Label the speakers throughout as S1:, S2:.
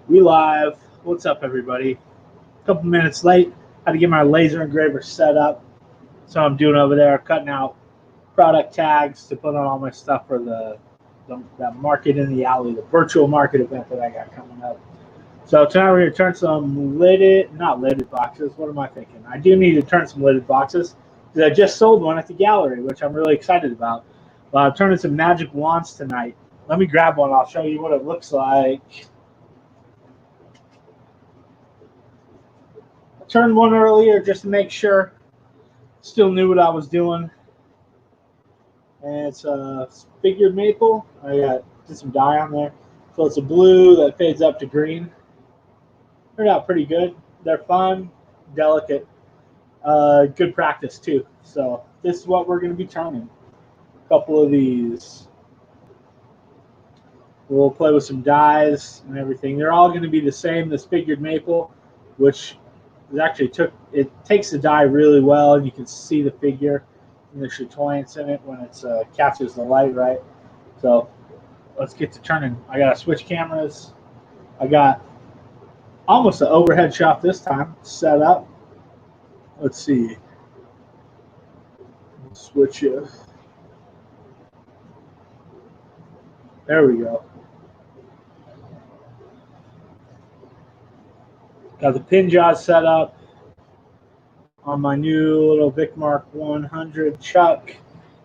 S1: We live. What's up, everybody? A couple minutes late. Had to get my laser engraver set up. So I'm doing over there, cutting out product tags to put on all my stuff for that market in the alley, the virtual market event that I got coming up. So tonight we're gonna turn some not lidded boxes. What am I thinking? I do need to turn some lidded boxes because I just sold one at the gallery, which I'm really excited about. But I'm turning some magic wands tonight. Let me grab one. I'll show you what it looks like. I turned one earlier just to make sure. Still knew what I was doing. And it's a figured maple. Did some dye on there. So it's a blue that fades up to green. Turned out pretty good. They're fun, delicate, good practice too. So this is what we're going to be turning. A couple of these. We'll play with some dyes and everything. They're all going to be the same. This figured maple, which it takes the dye really well, and you can see the figure and the chatoyance in it when it catches the light right. So let's get to turning. I got to switch cameras. I got almost an overhead shot this time set up. Let's see. Switch it. There we go. Got the pin jaws set up on my new little Vic Mark 100 chuck.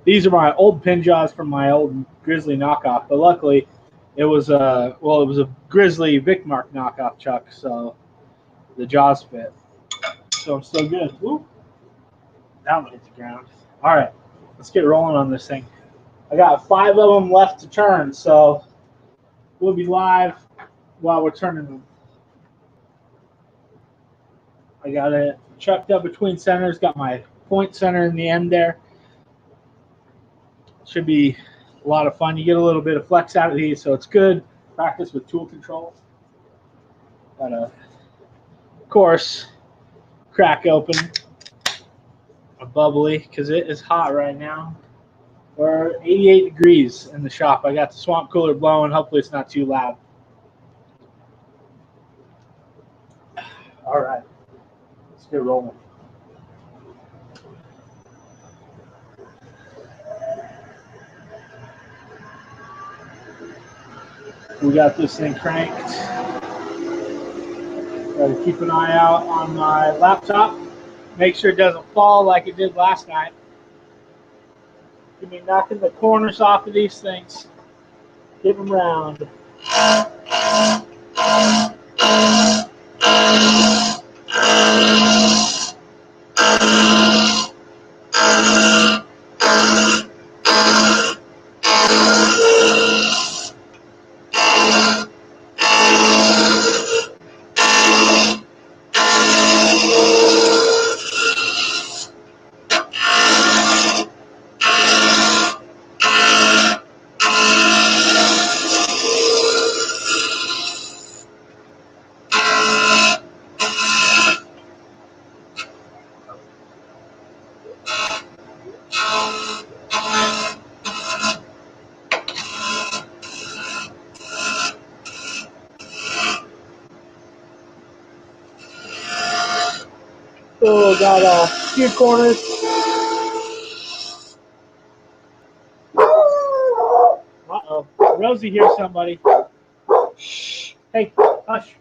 S1: These are my old pin jaws from my old Grizzly knockoff, but luckily it was a Grizzly Vic Mark knockoff chuck, so the jaws fit. So I'm still good. Woo. That one hit the ground. All right, let's get rolling on this thing. I got 5 of them left to turn, so we'll be live while we're turning them. I got it chucked up between centers, got my point center in the end there. Should be a lot of fun. You get a little bit of flex out of these, so it's good. Practice with tool control. Got a, of course, crack open a bubbly because it is hot right now. We're 88 degrees in the shop. I got the swamp cooler blowing. Hopefully it's not too loud. All right, let's get rolling. We got this thing cranked. Got to keep an eye out on my laptop. Make sure it doesn't fall like it did last night. Give me knocking the corners off of these things. Get them round. So got a few corners. Uh-oh. Rosie hears somebody. Shh. Hey, hush.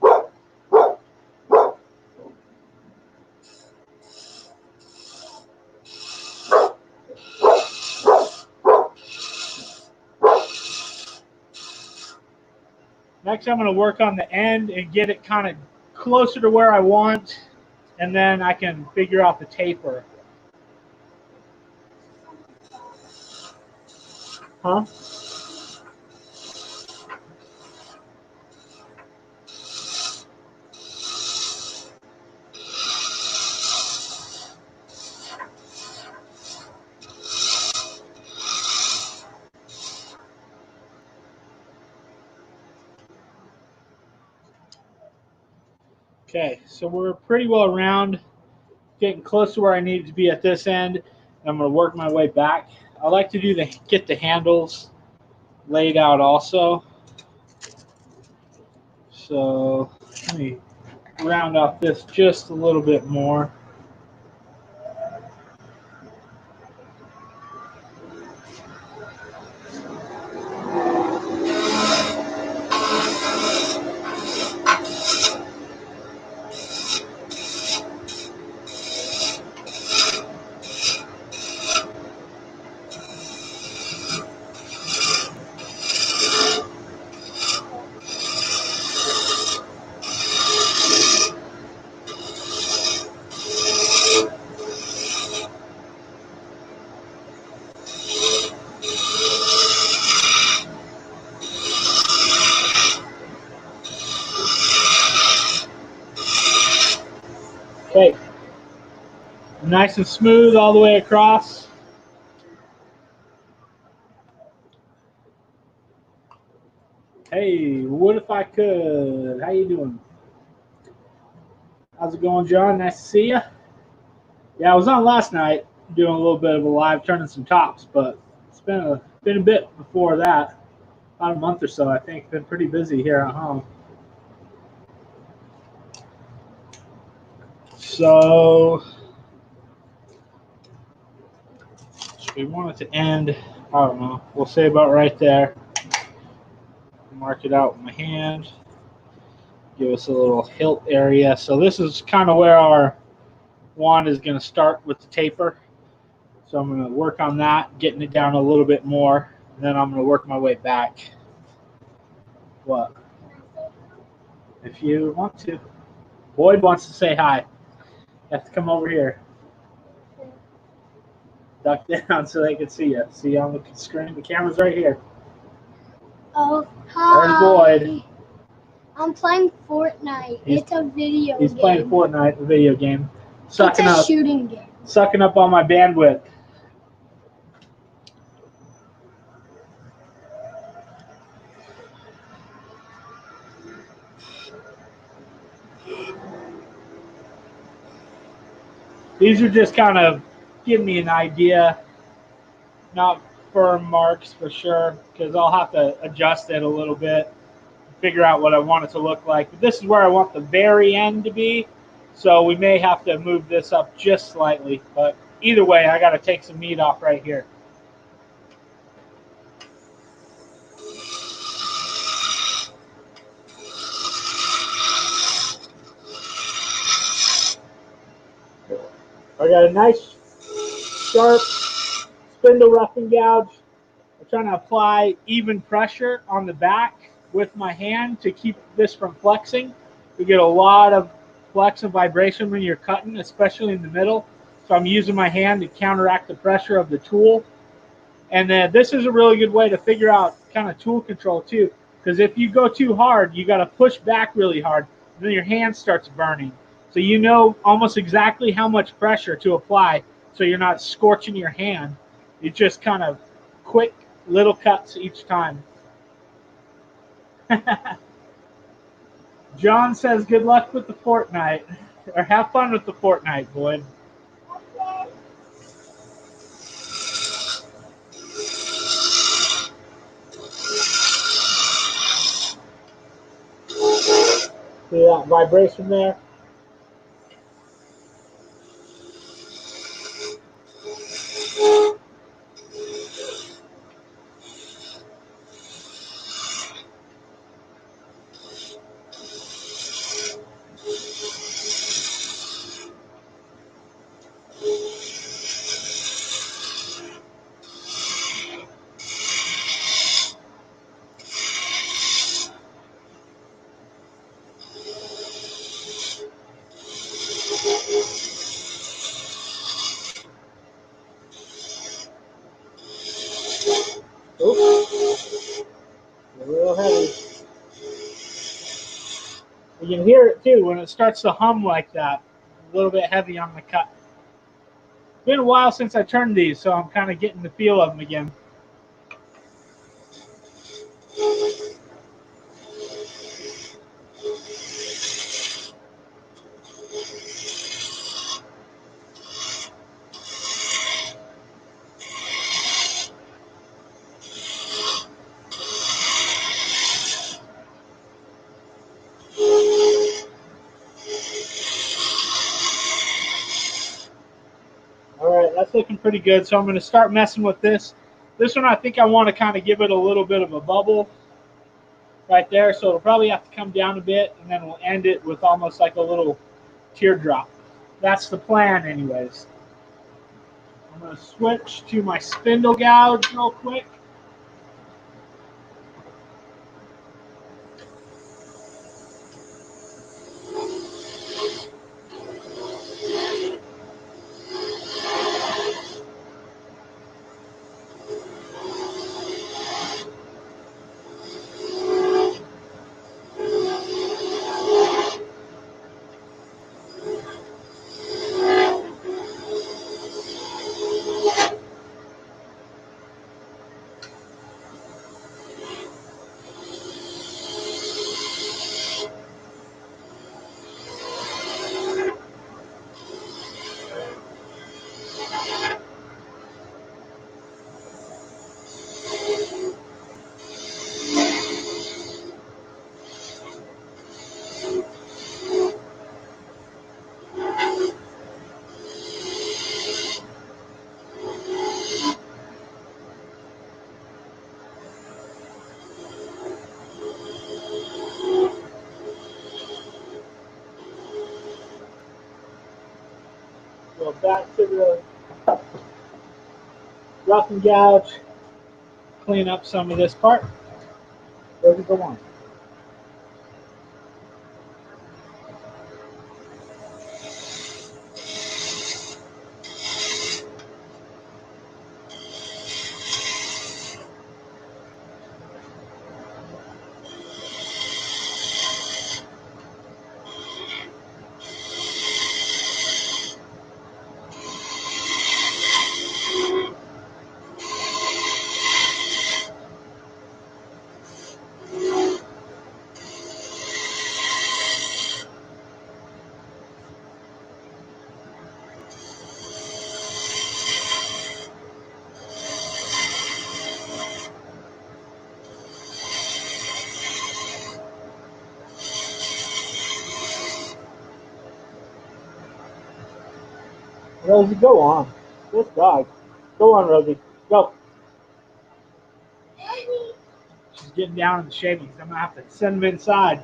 S1: Next, I'm going to work on the end and get it kind of closer to where I want, and then I can figure out the taper. Huh? Okay, so we're pretty well around, getting close to where I need to be at this end. I'm going to work my way back. I like to get the handles laid out also. So let me round off this just a little bit more. Okay, nice and smooth all the way across. Hey, what if I could? How you doing? How's it going, John? Nice to see you. Yeah, I was on last night doing a little bit of a live turning some tops, but it's been a bit before that, about a month or so. I think been pretty busy here at home. So we want it to end. I don't know. We'll say about right there. Mark it out with my hand. Give us a little hilt area. So this is kind of where our wand is going to start with the taper. So I'm going to work on that, getting it down a little bit more, and then I'm going to work my way back. What? If you want to. Boyd wants to say hi. You have to come over here. Duck down so they can see you. See you on the screen? The camera's right here.
S2: Oh, hi.
S1: There's Boyd.
S2: I'm playing Fortnite. It's a video game.
S1: He's playing Fortnite, the video game.
S2: It's a shooting game.
S1: Sucking up on my bandwidth. These are just kind of giving me an idea, not firm marks for sure, because I'll have to adjust it a little bit, figure out what I want it to look like. But this is where I want the very end to be, so we may have to move this up just slightly. But either way, I got to take some meat off right here. I got a nice, sharp spindle roughing gouge. I'm trying to apply even pressure on the back with my hand to keep this from flexing. You get a lot of flex and vibration when you're cutting, especially in the middle. So I'm using my hand to counteract the pressure of the tool. And then this is a really good way to figure out kind of tool control too. Because if you go too hard, you got to push back really hard. And then your hand starts burning. So you know almost exactly how much pressure to apply so you're not scorching your hand. It's just kind of quick little cuts each time. John says good luck with the Fortnite. Or have fun with the Fortnite, Boyd. See that vibration there? Oops. A little heavy. You can hear it too when it starts to hum like that. A little bit heavy on the cut. It's been a while since I turned these, so I'm kind of getting the feel of them again. That's looking pretty good. So I'm going to start messing with this. This one, I think I want to kind of give it a little bit of a bubble right there. So it'll probably have to come down a bit, and then we'll end it with almost like a little teardrop. That's the plan anyways. I'm going to switch to my spindle gouge real quick. Go back to the rough and gouge, clean up some of this part. Where does it go on? Rosie, go on. Good dog. Go on, Rosie. Go. She's getting down in the shavings. I'm going to have to send them inside.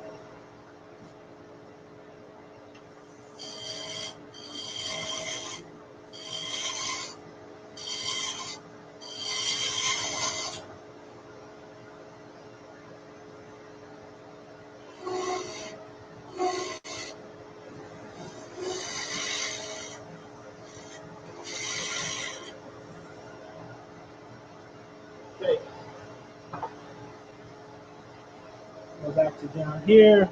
S1: Okay. Go back to down here.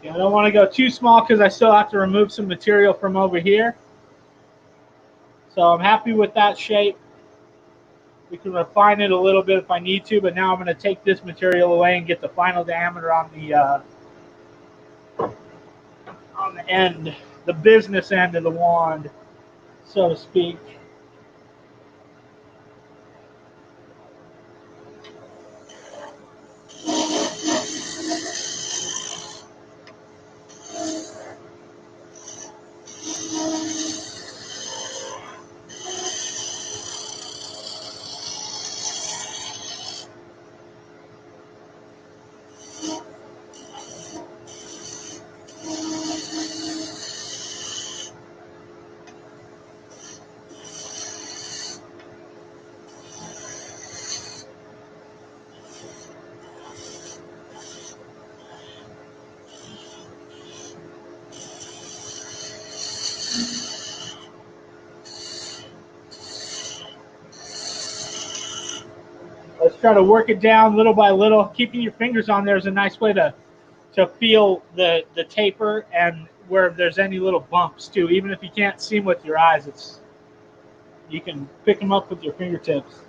S1: I don't want to go too small because I still have to remove some material from over here. So I'm happy with that shape. We can refine it a little bit if I need to, but now I'm going to take this material away and get the final diameter on the end, the business end of the wand, so to speak. Let's try to work it down little by little. Keeping your fingers on there is a nice way to feel the taper and where there's any little bumps too. Even if you can't see them with your eyes, you can pick them up with your fingertips.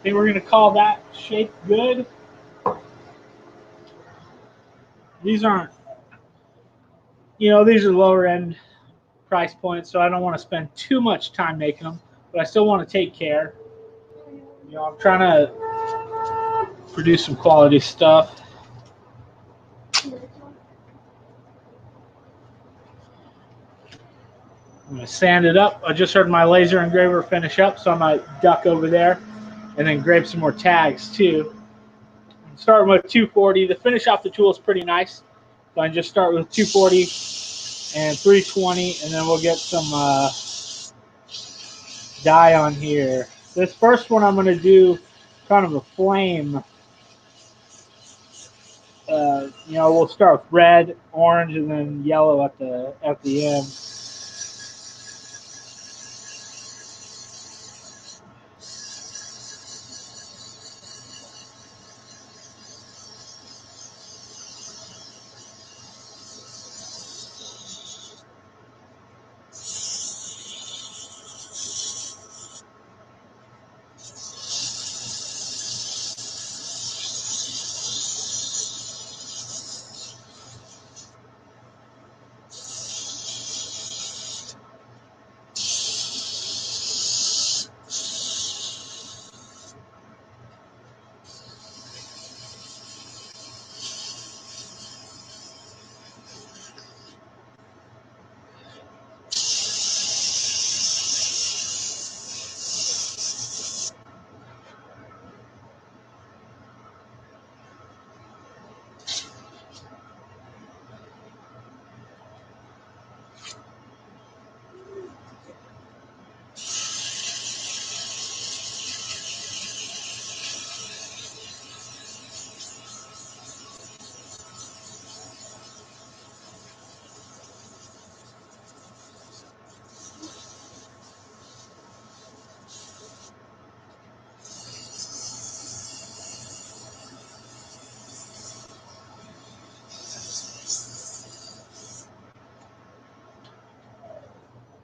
S1: I think we're going to call that shape good. These aren't, these are lower end price points, so I don't want to spend too much time making them, but I still want to take care. I'm trying to produce some quality stuff. I'm going to sand it up. I just heard my laser engraver finish up, so I might duck over there and then grab some more tags too. I'm starting with 240. The finish off the tool is pretty nice. So I just start with 240 and 320, and then we'll get some dye on here. This first one I'm going to do kind of a flame. We'll start with red, orange, and then yellow at the end.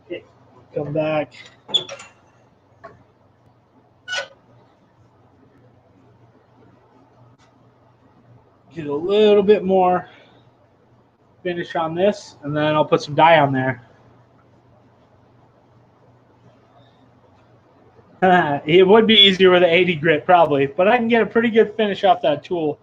S1: Okay, come back. Get a little bit more finish on this, and then I'll put some dye on there. It would be easier with an 80 grit probably, but I can get a pretty good finish off that tool.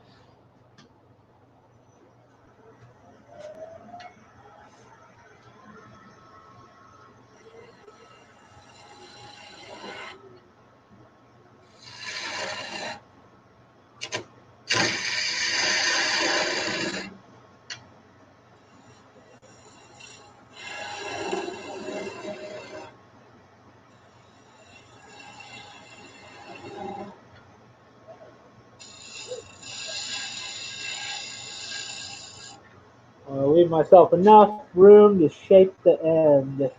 S1: I'll leave myself enough room to shape the end. And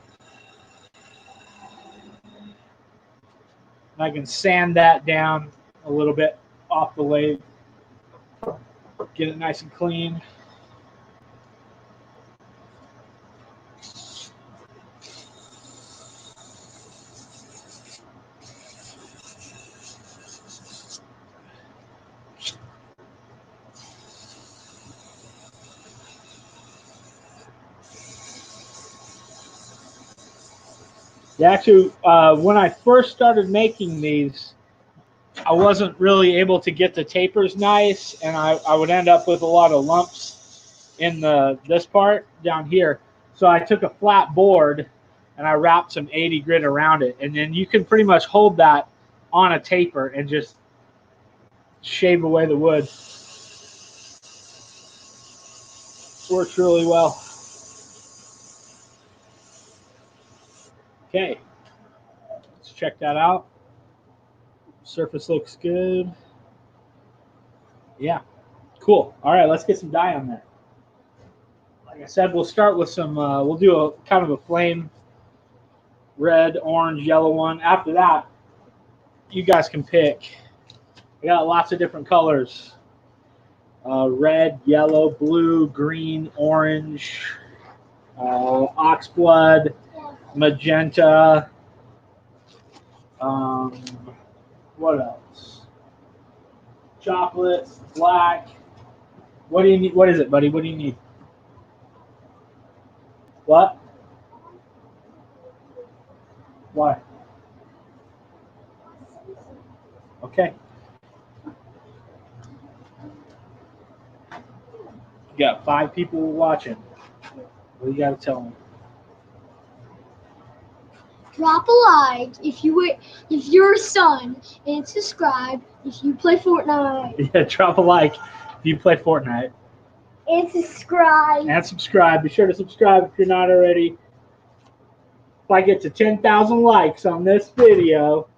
S1: I can sand that down a little bit off the lathe. Get it nice and clean. Actually, when I first started making these, I wasn't really able to get the tapers nice, and I would end up with a lot of lumps in this part down here. So I took a flat board and I wrapped some 80 grit around it, and then you can pretty much hold that on a taper and just shave away the wood. Works really well. Okay, let's check that out. Surface looks good. Yeah, cool. All right, let's get some dye on there. Like I said, we'll start with some, we'll do a kind of a flame red, orange, yellow one. After that, you guys can pick. We got lots of different colors. Red, yellow, blue, green, orange, oxblood, magenta, What else? Chocolate, black. What do you need? What is it, buddy? What do you need? What? Why? Okay. You got 5 people watching. What do you got to tell them?
S2: Drop a like if you're a son, and subscribe if you play Fortnite.
S1: Yeah, drop a like if you play Fortnite.
S2: And subscribe.
S1: And subscribe. Be sure to subscribe if you're not already. If I get to 10,000 likes on this video,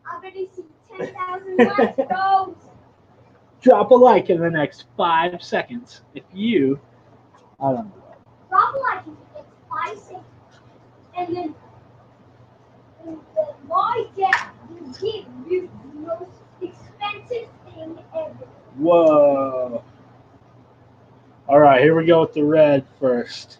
S2: I bet you see 10,000 likes, bro.
S1: drop a like in the next 5 seconds. If you, I don't know.
S2: Drop a like if it's 5 seconds. And then my dad will give you the most expensive thing ever.
S1: Whoa. All right, here we go with the red first.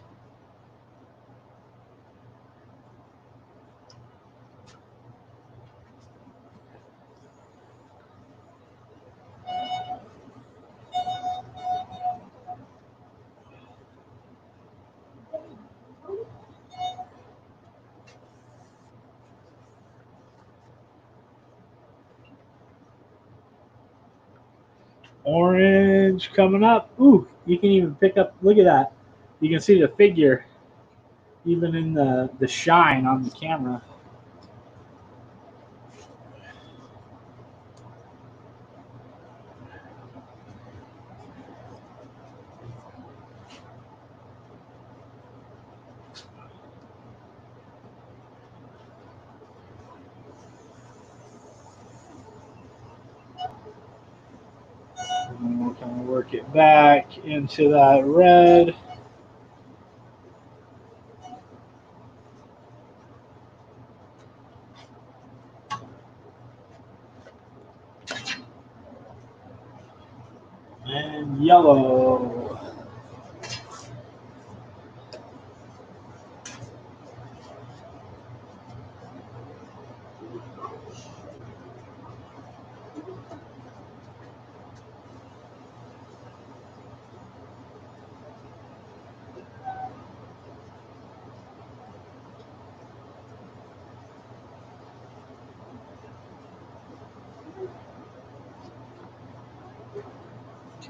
S1: Orange coming up. Ooh, you can even pick up, look at that. You can see the figure even in the shine on the camera. And we'll kind of work it back into that red. And yellow.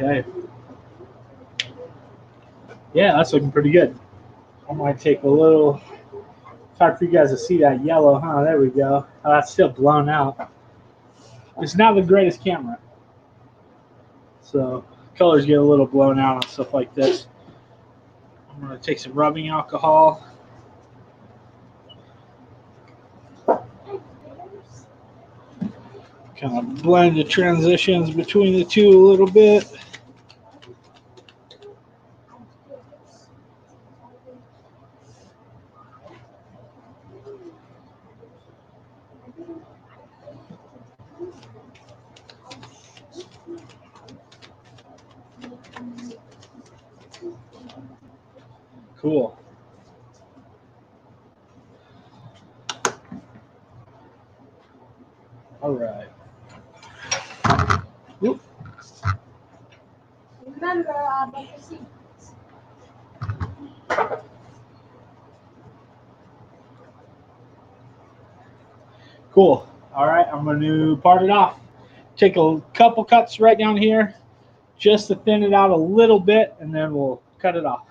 S1: Okay. Yeah, that's looking pretty good. I might take a little. It's hard for you guys to see that yellow, huh? There we go. Oh, that's still blown out. It's not the greatest camera. So colors get a little blown out on stuff like this. I'm going to take some rubbing alcohol. Kind of blend the transitions between the two a little bit. Cool. All right. Whoop.
S2: Remember, make a sequence.
S1: Cool. All right, I'm going to part it off. Take a couple cuts right down here just to thin it out a little bit, and then we'll cut it off.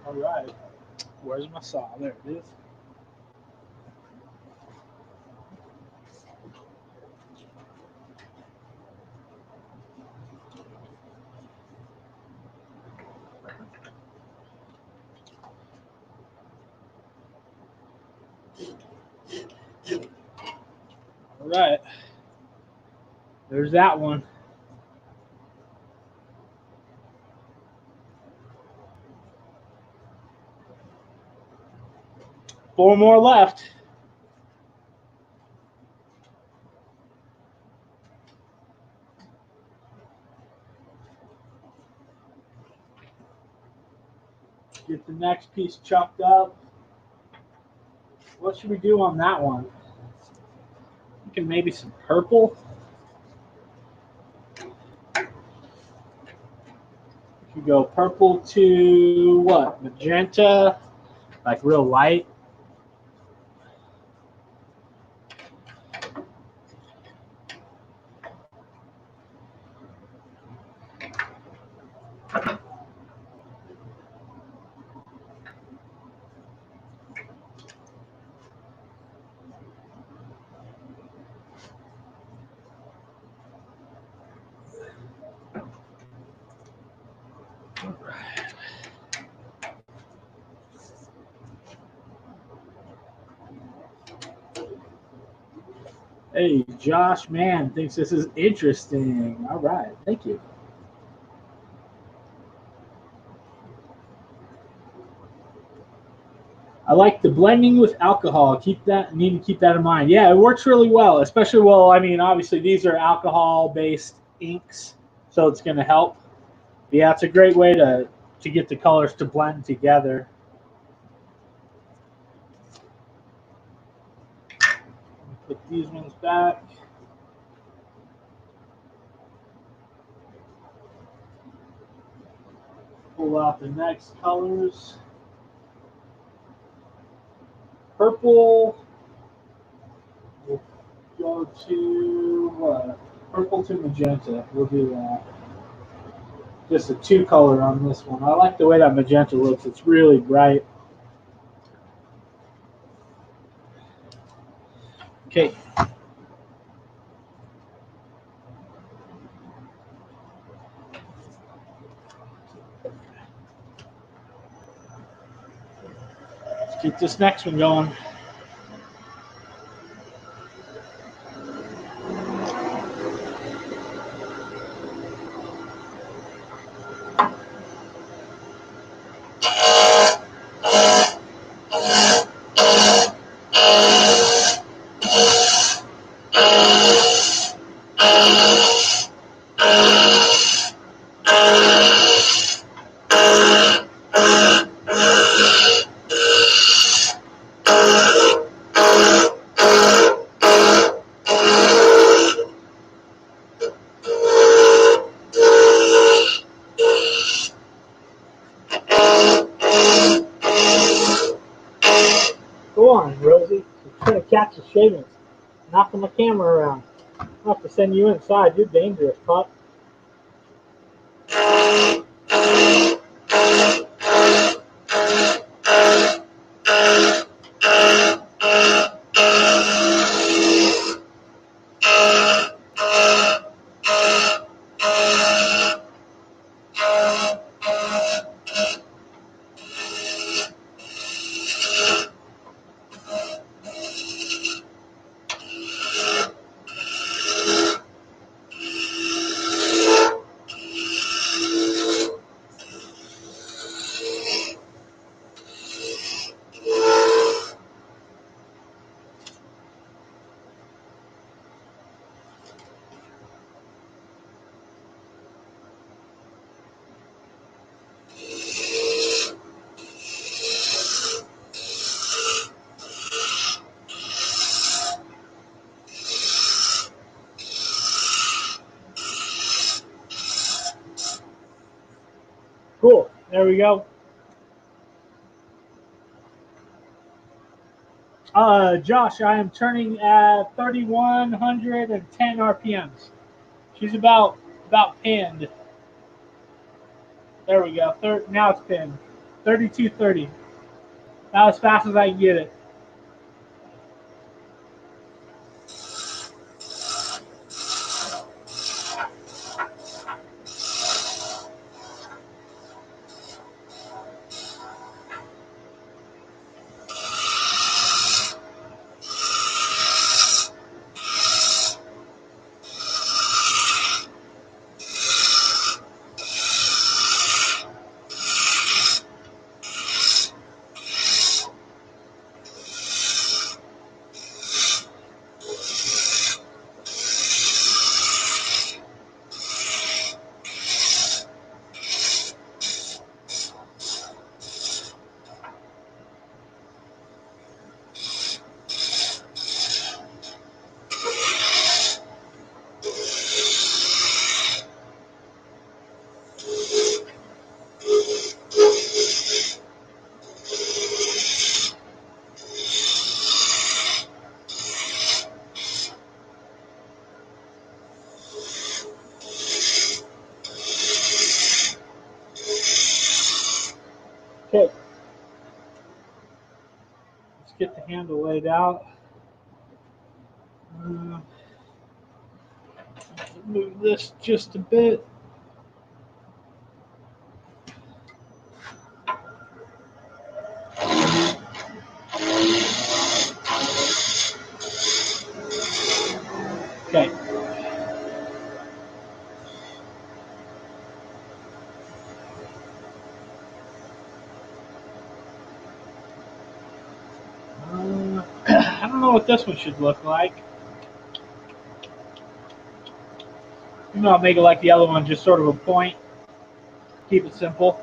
S1: All right. Where's my saw? There it is. All right. There's that one. Four more left. Get the next piece chucked up. What should we do on that one? Thinking maybe some purple. You go purple to what? Magenta, like real light. Hey, Josh Mann thinks this is interesting. All right, thank you. I like the blending with alcohol. Need to keep that in mind. Yeah, it works really well, especially I mean, obviously these are alcohol-based inks, so it's going to help. But yeah, it's a great way to get the colors to blend together. Put these ones back. Pull out the next colors. Purple. We'll go to what? Purple to magenta. We'll do that. Just a two color on this one. I like the way that magenta looks. It's really bright. Okay. Let's keep this next one going. Go on, Rosie. You're trying to catch the shavings. Knocking my camera around. I'll have to send you inside. You're dangerous, pup. Cool. There we go. Josh, I am turning at 3,110 RPMs. She's about pinned. There we go. Now it's pinned. 3230. About as fast as I can get it. Okay. Let's get the handle laid out. Move this just a bit. Okay. I don't know what this one should look like. Maybe I'll make it like the other one, just sort of a point. Keep it simple.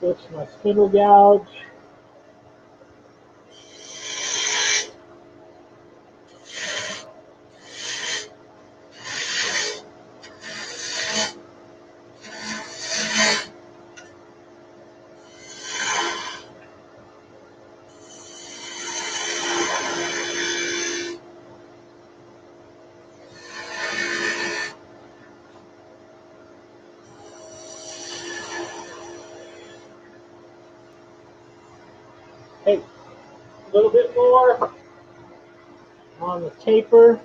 S1: Switch my spindle gouge. Hey, a little bit more on the taper,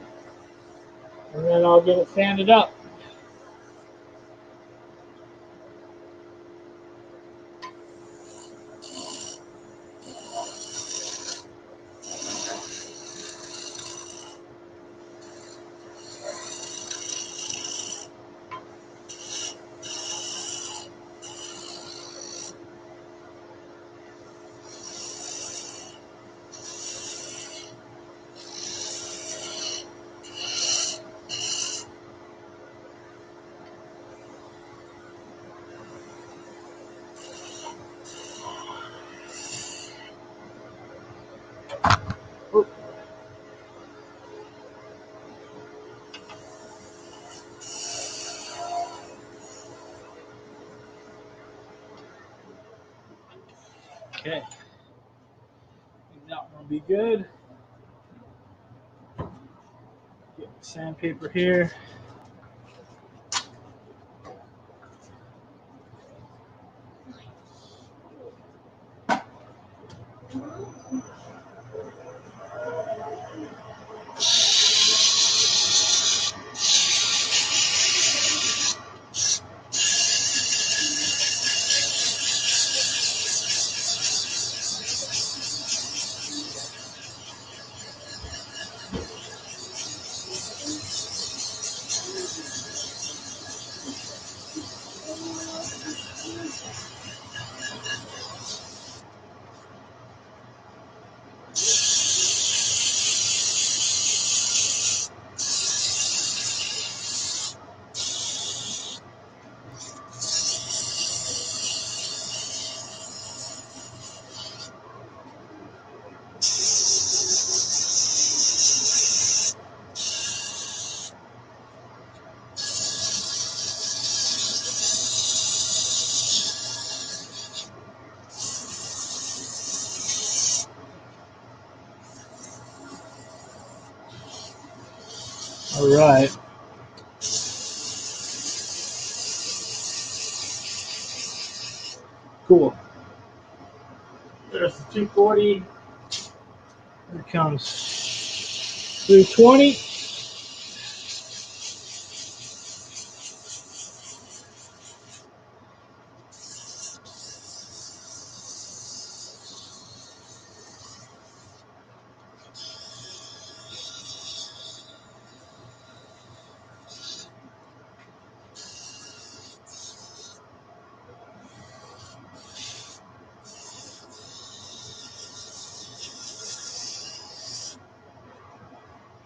S1: and then I'll get it sanded up. Okay. That one will be good. Get the sandpaper here. All right. Cool. There's the 240. Here comes 320.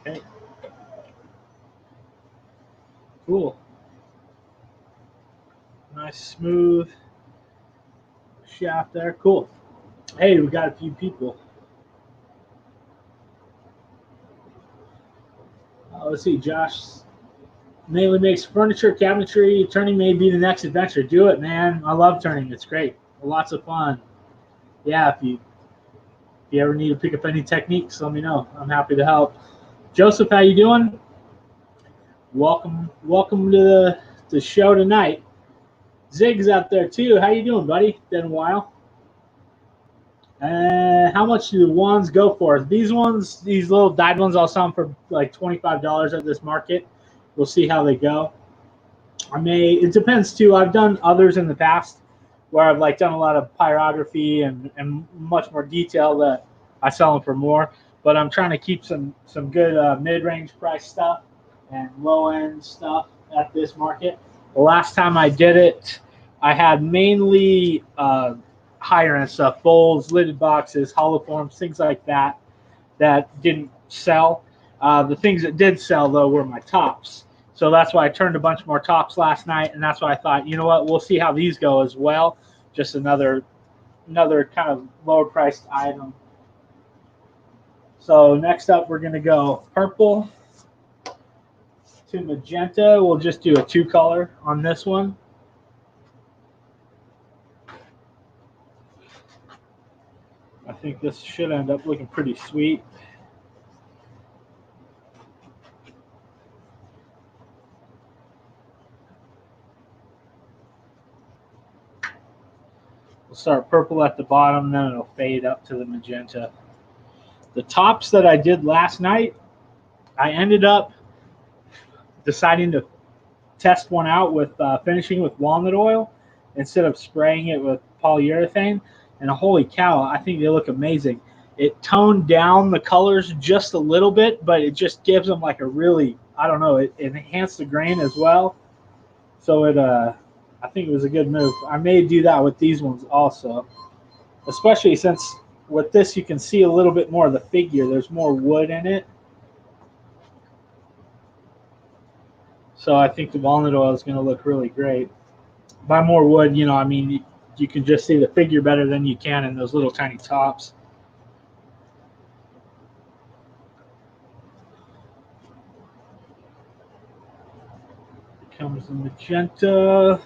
S1: Okay. Cool. Nice smooth shaft there. Cool. Hey, we got a few people. Let's see. Josh mainly makes furniture, cabinetry. Turning may be the next adventure. Do it, man. I love turning. It's great. Lots of fun. Yeah, if you ever need to pick up any techniques, let me know. I'm happy to help. Joseph, how you doing? Welcome to the show tonight. Zig's up there too. How you doing, buddy? Been a while. How much do the ones go for? These ones, these little dyed ones, I'll sell them for like $25 at this market. We'll see how they go. It depends too. I've done others in the past where I've like done a lot of pyrography and much more detail that I sell them for more. But I'm trying to keep some good mid-range price stuff and low-end stuff at this market. The last time I did it, I had mainly higher-end stuff, bowls, lidded boxes, hollow forms, things like that didn't sell. The things that did sell, though, were my tops. So that's why I turned a bunch more tops last night, and that's why I thought, you know what, we'll see how these go as well. Just another kind of lower priced item. So next up, we're going to go purple to magenta. We'll just do a 2-color on this one. I think this should end up looking pretty sweet. We'll start purple at the bottom, then it'll fade up to the magenta. The tops that I did last night, I ended up deciding to test one out with finishing with walnut oil instead of spraying it with polyurethane. And holy cow, I think they look amazing. It toned down the colors just a little bit, but it just gives them like a really, I don't know, it enhanced the grain as well. So I think it was a good move. I may do that with these ones also, especially since with this you can see a little bit more of the figure. There's more wood in it. So I think the walnut oil is going to look really great. By more wood, I mean, you can just see the figure better than you can in those little tiny tops. Here comes the magenta.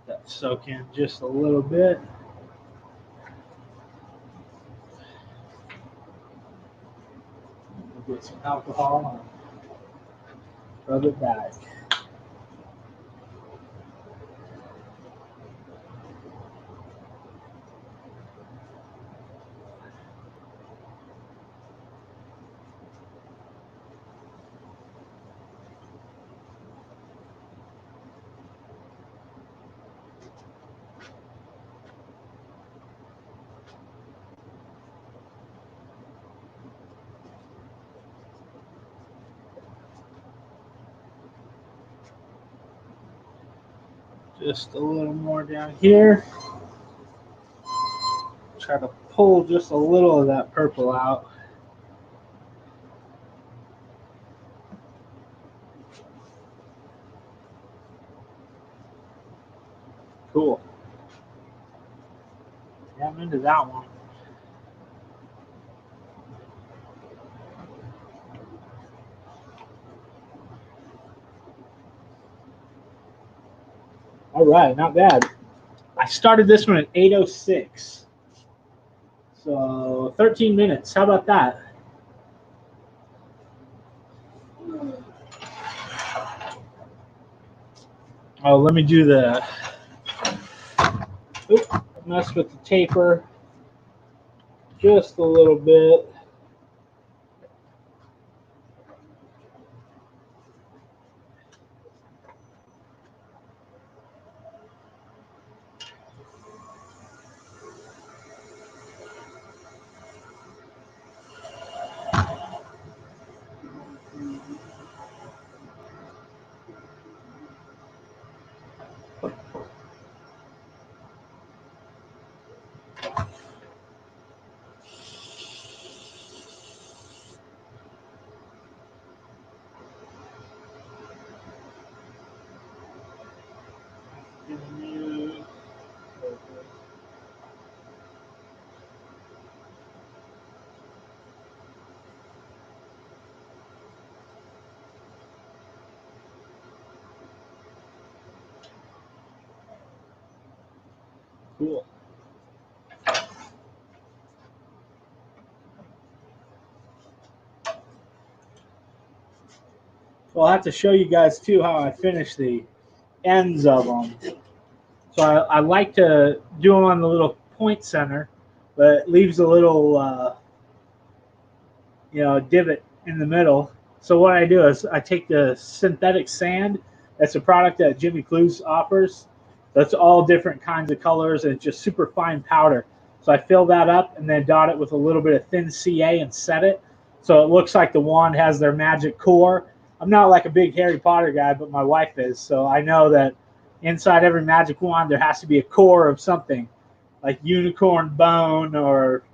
S1: That soak in just a little bit. We'll get some alcohol and rub it back. Just a little more down here. Try to pull just a little of that purple out. Cool. Yeah, I'm into that one. All right, not bad. I started this one at 8:06. So 13 minutes. How about that? Oh, let me do the mess with the taper just a little bit. Cool. Well, I'll have to show you guys too how I finish the ends of them. So I like to do them on the little point center, but it leaves a little, divot in the middle. So what I do is I take the synthetic sand. That's a product that Jimmy Clues offers. That's all different kinds of colors and it's just super fine powder. So I fill that up and then dot it with a little bit of thin CA and set it. So it looks like the wand has their magic core. I'm not like a big Harry Potter guy, but my wife is. So I know that inside every magic wand, there has to be a core of something like unicorn bone or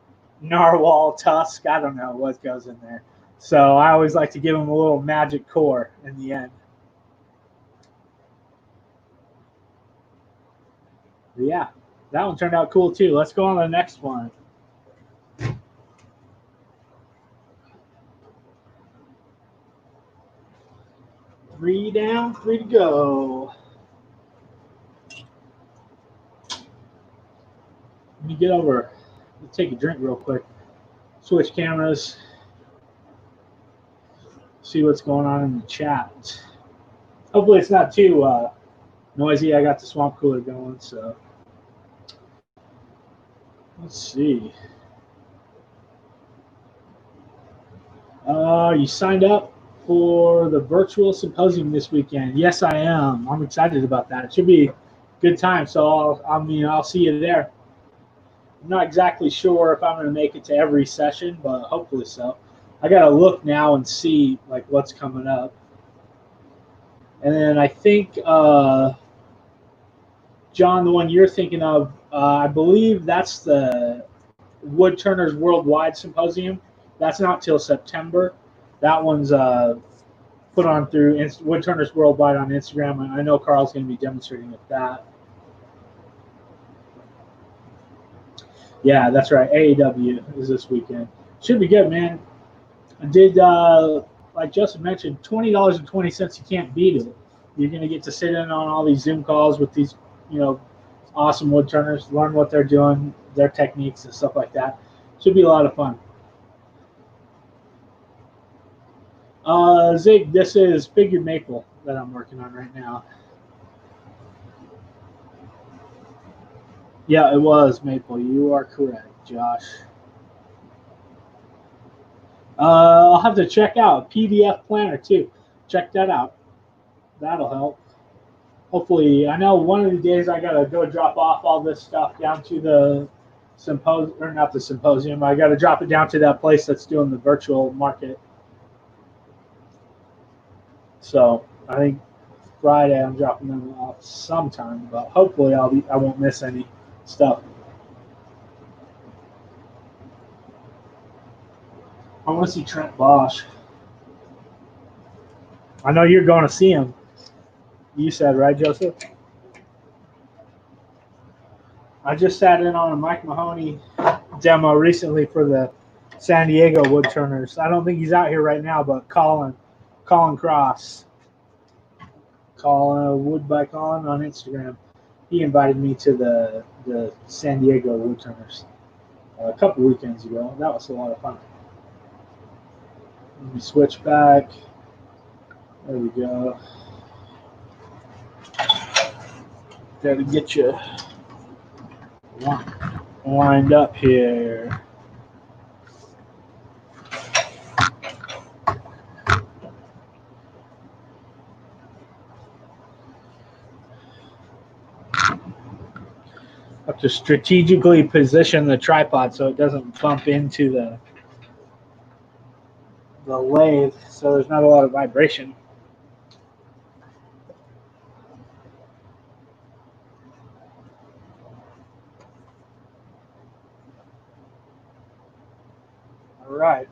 S1: narwhal tusk. I don't know what goes in there. So I always like to give them a little magic core in the end. But yeah, that one turned out cool too. Let's go on to the next one. Three down, three to go. Let me get over. Let's take a drink real quick. Switch cameras. See what's going on in the chat. Hopefully it's not too noisy. I got the swamp cooler going, so let's see. You signed up for the virtual symposium this weekend. Yes, I am. I'm excited about that. It should be a good time. So I'll see you there. I'm not exactly sure if I'm going to make it to every session, but hopefully so. I got to look now and see like what's coming up. And then I think, John, the one you're thinking of, I believe that's the Woodturners Worldwide Symposium. That's not till September. That one's put on through Woodturners Worldwide on Instagram. And I know Carl's going to be demonstrating with that. Yeah, that's right. AEW is this weekend. Should be good, man. I did, like Justin mentioned, $20.20. You can't beat it. You're going to get to sit in on all these Zoom calls with these awesome wood turners, learn what they're doing, their techniques and stuff like that. Should be a lot of fun. Zig, this is figured maple that I'm working on right now. Yeah, it was maple. You are correct, Josh. I'll have to check out PDF Planner too. Check that out. That'll help. Hopefully, I know one of the days I gotta go drop off all this stuff down to the symposium, or not the symposium. I gotta drop it down to that place that's doing the virtual market. So I think Friday I'm dropping them off sometime, but hopefully I won't miss any stuff. I want to see Trent Bosch. I know you're going to see him. You said, right, Joseph? I just sat in on a Mike Mahoney demo recently for the San Diego Woodturners. I don't think he's out here right now, but Colin Cross, Wood by Colin on Instagram, he invited me to the San Diego Woodturners a couple weekends ago. That was a lot of fun. Let me switch back. There we go. Got to get you lined up here. Have to strategically position the tripod so it doesn't bump into the lathe, so there's not a lot of vibration. All right.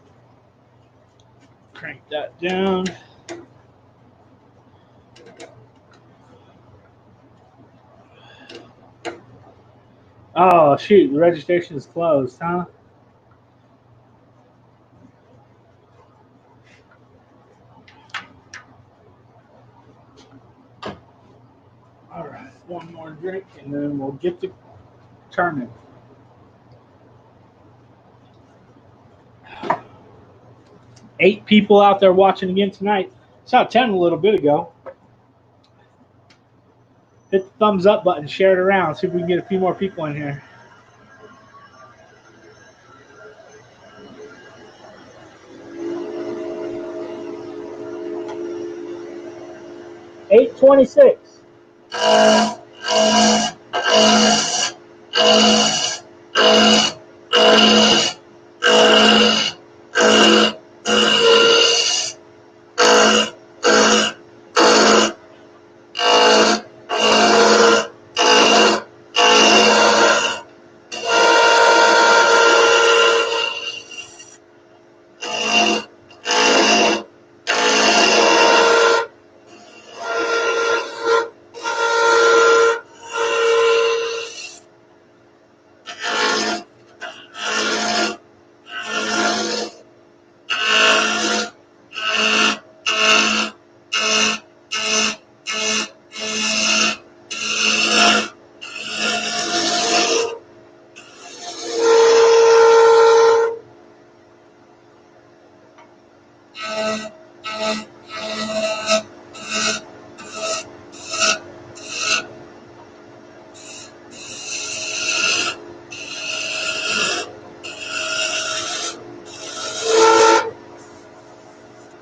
S1: Crank that down. Oh, shoot. The registration is closed, huh? All right. One more drink, and then we'll get to turning. Eight people out there watching again tonight. Saw 10 a little bit ago. Hit the thumbs up button, share it around, see if we can get a few more people in here. $8.26.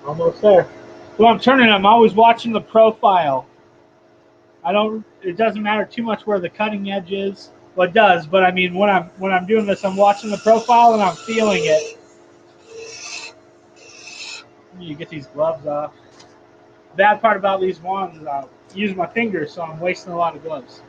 S1: Almost there. Well, I'm turning. I'm always watching the profile. It doesn't matter too much where the cutting edge is. Well, it does, but I mean, when I'm doing this, I'm watching the profile and I'm feeling it. You get these gloves off. Bad part about these wands is I'll use my fingers, so I'm wasting a lot of gloves.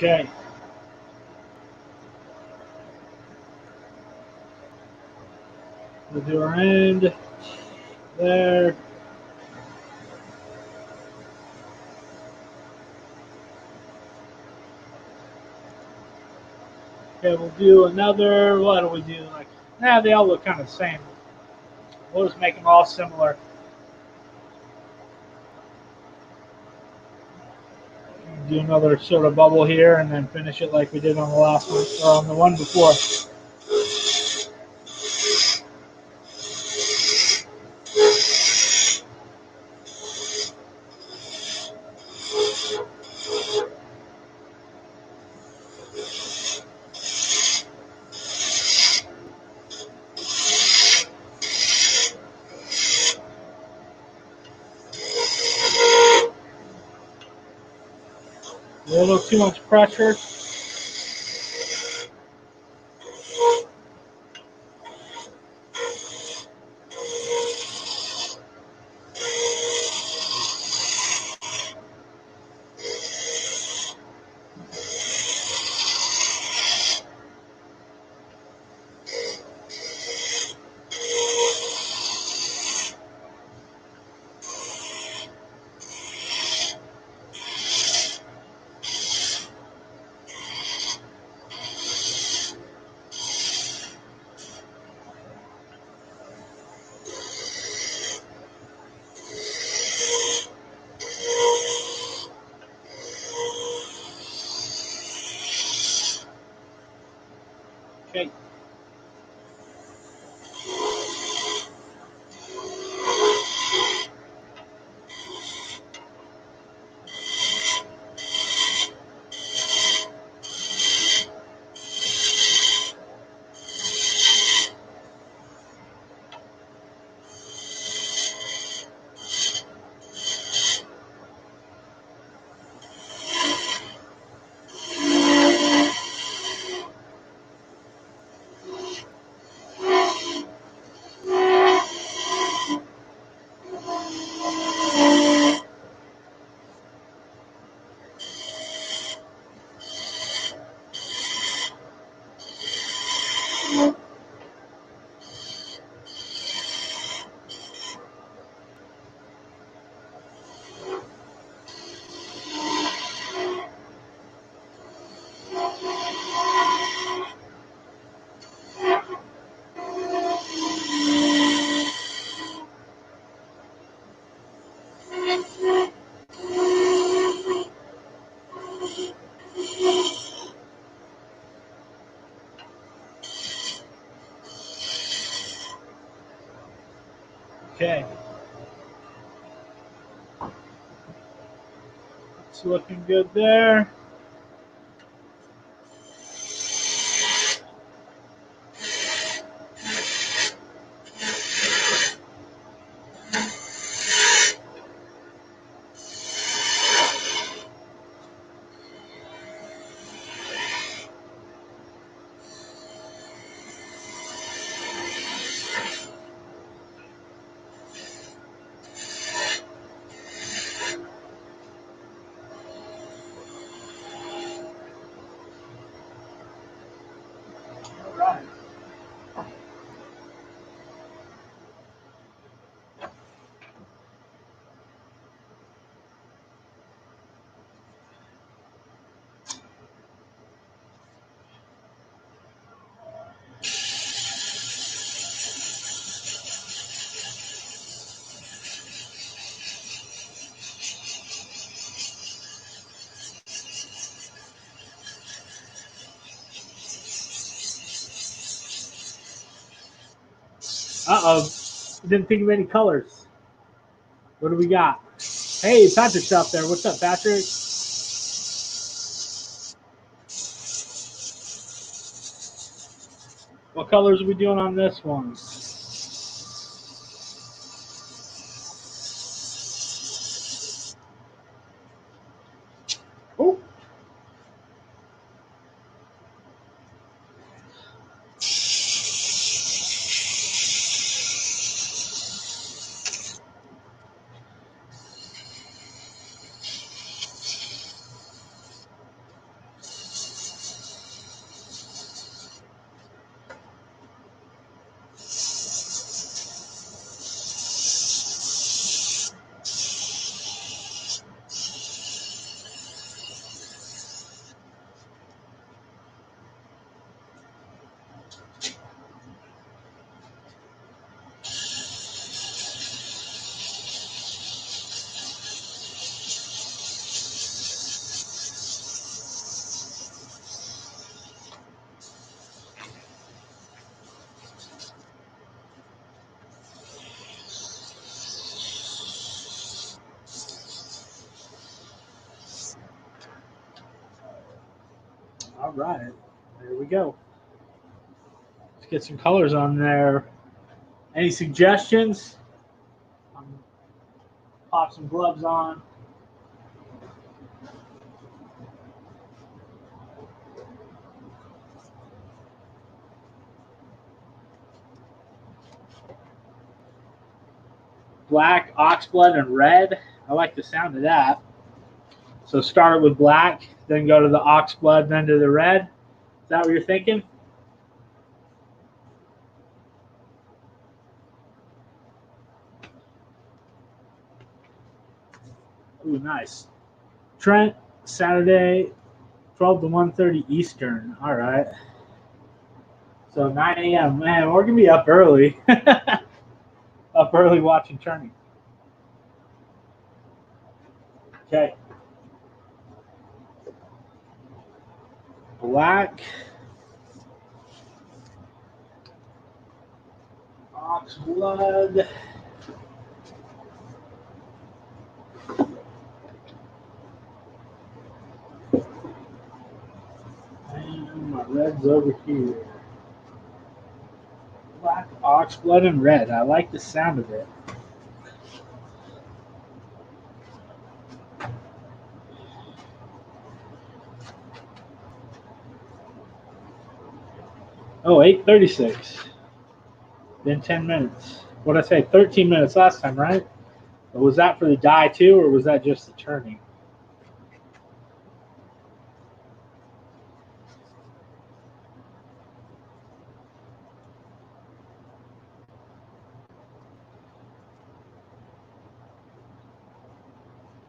S1: Okay. We'll do our end there. Okay, we'll do another. What do we do? Like, they all look kind of the same. We'll just make them all similar. Do another sort of bubble here, and then finish it like we did on the last one, or on the one before. A little too much pressure. Okay. Okay. It's looking good there. All right. Uh-oh. Didn't think of any colors. What do we got? Hey, Patrick's out there. What's up, Patrick? What colors are we doing on this one? Oh. All right. There we go. Let's get some colors on there. Any suggestions? Pop some gloves on. Black, oxblood, and red. I like the sound of that. So start with black, then go to the oxblood, then to the red. Is that what you're thinking? Ooh, nice. Trent, Saturday, 12 to 1:30 Eastern. All right. So 9 a.m. Man, we're going to be up early. Up early watching tourney. Okay. Black. Oxblood. And my red's over here. Black, oxblood, and red. I like the sound of it. Oh, 8:36. Been 10 minutes. What did I say? 13 minutes last time, right? But was that for the die too, or was that just the turning?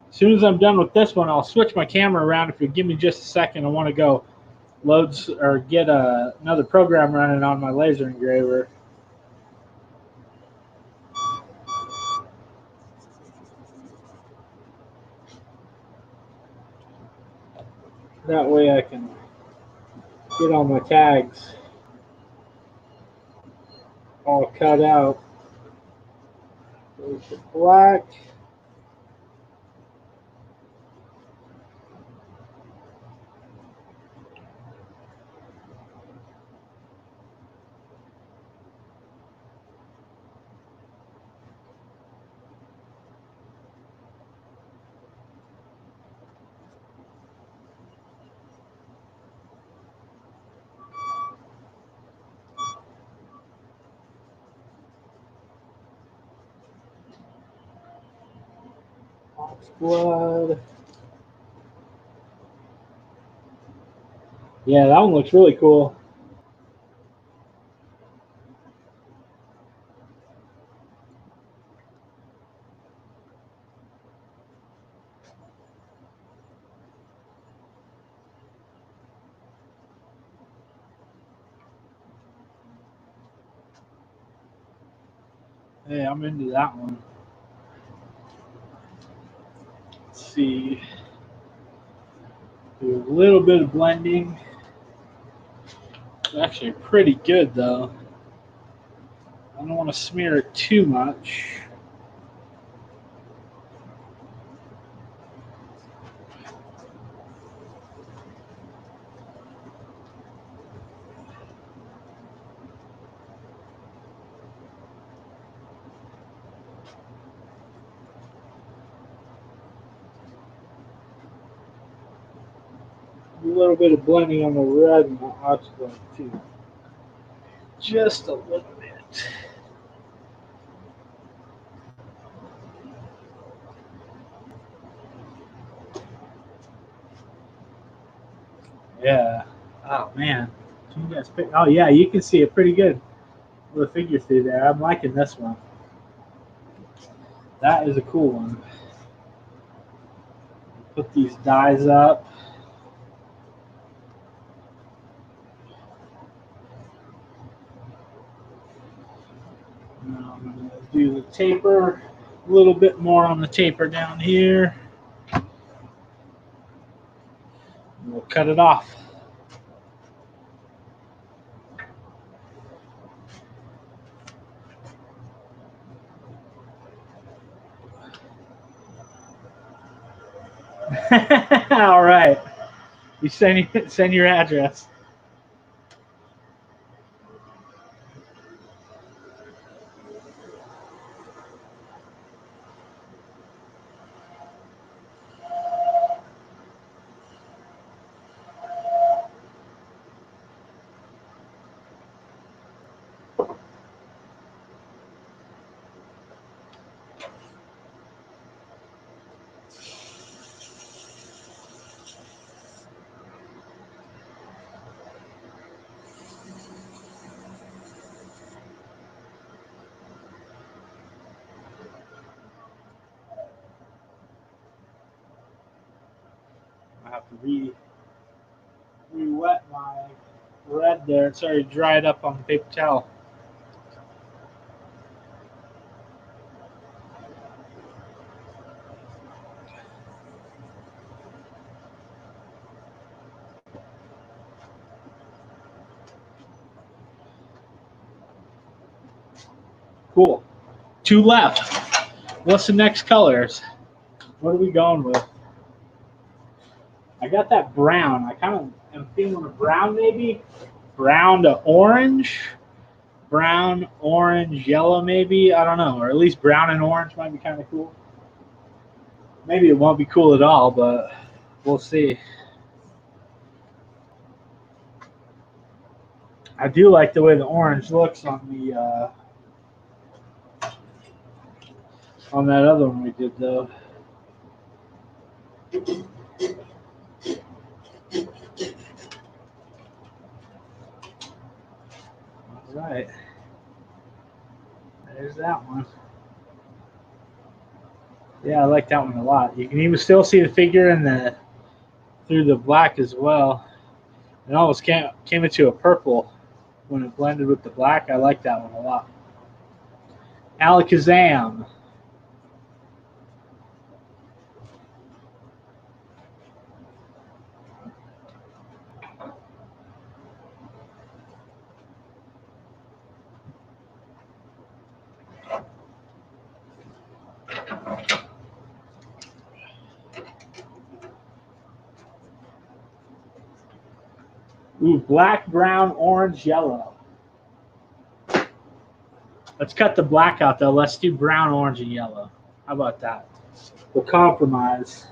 S1: As soon as I'm done with this one, I'll switch my camera around. If you give me just a second, I want to go load or get another program running on my laser engraver. That way I can get all my tags all cut out. There's the black. Blood. Yeah, that one looks really cool. Hey, I'm into that one. Let's see. Do a little bit of blending. It's actually pretty good though. I don't want to smear it too much. A little bit of blending on the red and the oxblood too. Just a little bit. Yeah. Oh man. Can you guys pick? Oh yeah, you can see it pretty good with a figure through there. I'm liking this one. That is a cool one. Put these dies up. Now I'm going to do the taper. A little bit more on the taper down here. We'll cut it off. All right. You send your address. I have to re-wet my red there. It's already dried up on the paper towel. Cool. 2 left. What's the next colors? What are we going with? I got that brown. I kind of am feeling a brown maybe. Brown to orange. Brown, orange, yellow maybe. I don't know. Or at least brown and orange might be kind of cool. Maybe it won't be cool at all, but we'll see. I do like the way the orange looks on the on that other one we did though. All right. There's that one. Yeah, I like that one a lot. You can even still see the figure in the through the black as well. It almost came into a purple when it blended with the black. I like that one a lot. Alakazam. Ooh, black, brown, orange, yellow. Let's cut the black out though. Let's do brown, orange, and yellow. How about that? We'll compromise.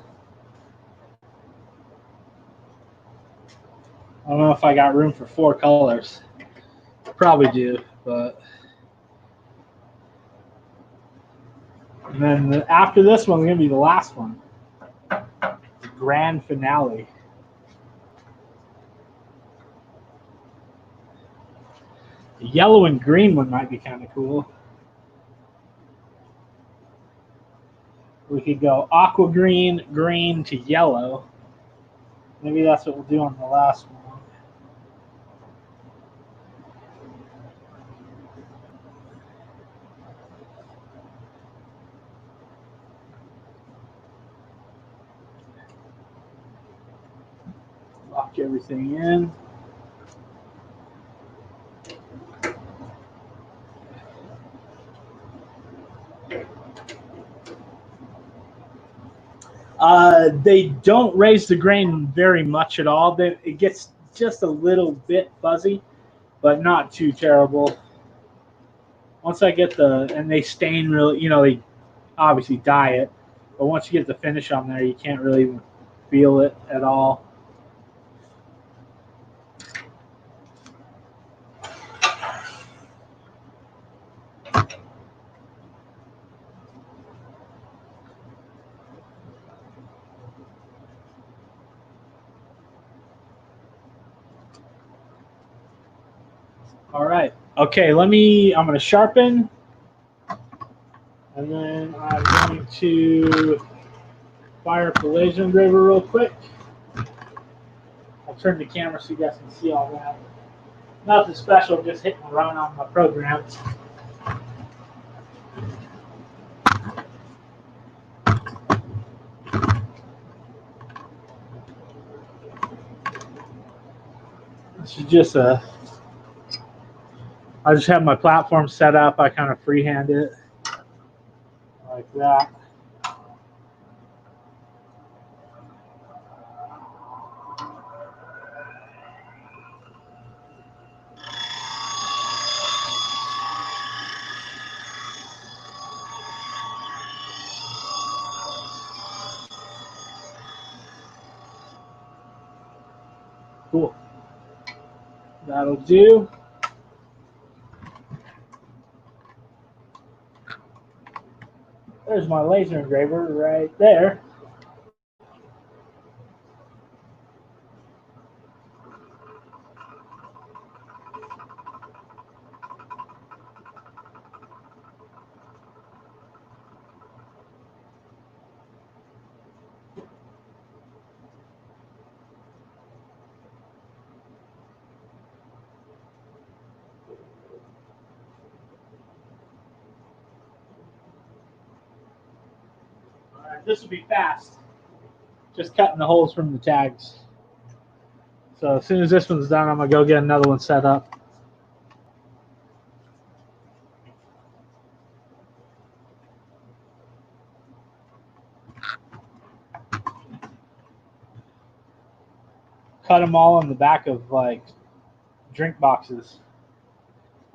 S1: I don't know if I got room for 4 colors. Probably do, but. And then after this one's going to be the last one. The grand finale. The yellow and green one might be kind of cool. We could go aqua green, green to yellow. Maybe that's what we'll do on the last one. Lock everything in. They don't raise the grain very much at all. It gets just a little bit fuzzy, but not too terrible. Once I get and they stain really, they obviously dye it, but once you get the finish on there, you can't really feel it at all. All right. Okay, I'm going to sharpen, and then I'm going to fire up the laser engraver real quick. I'll turn the camera so you guys can see all that. Nothing special, just hitting run on my program. This is just I just have my platform set up. I kind of freehand it like that. Cool. That'll do. There's my laser engraver right there. All right, this will be fast. Just cutting the holes from the tags. So as soon as this one's done, I'm going to go get another one set up. Cut them all on the back of like drink boxes.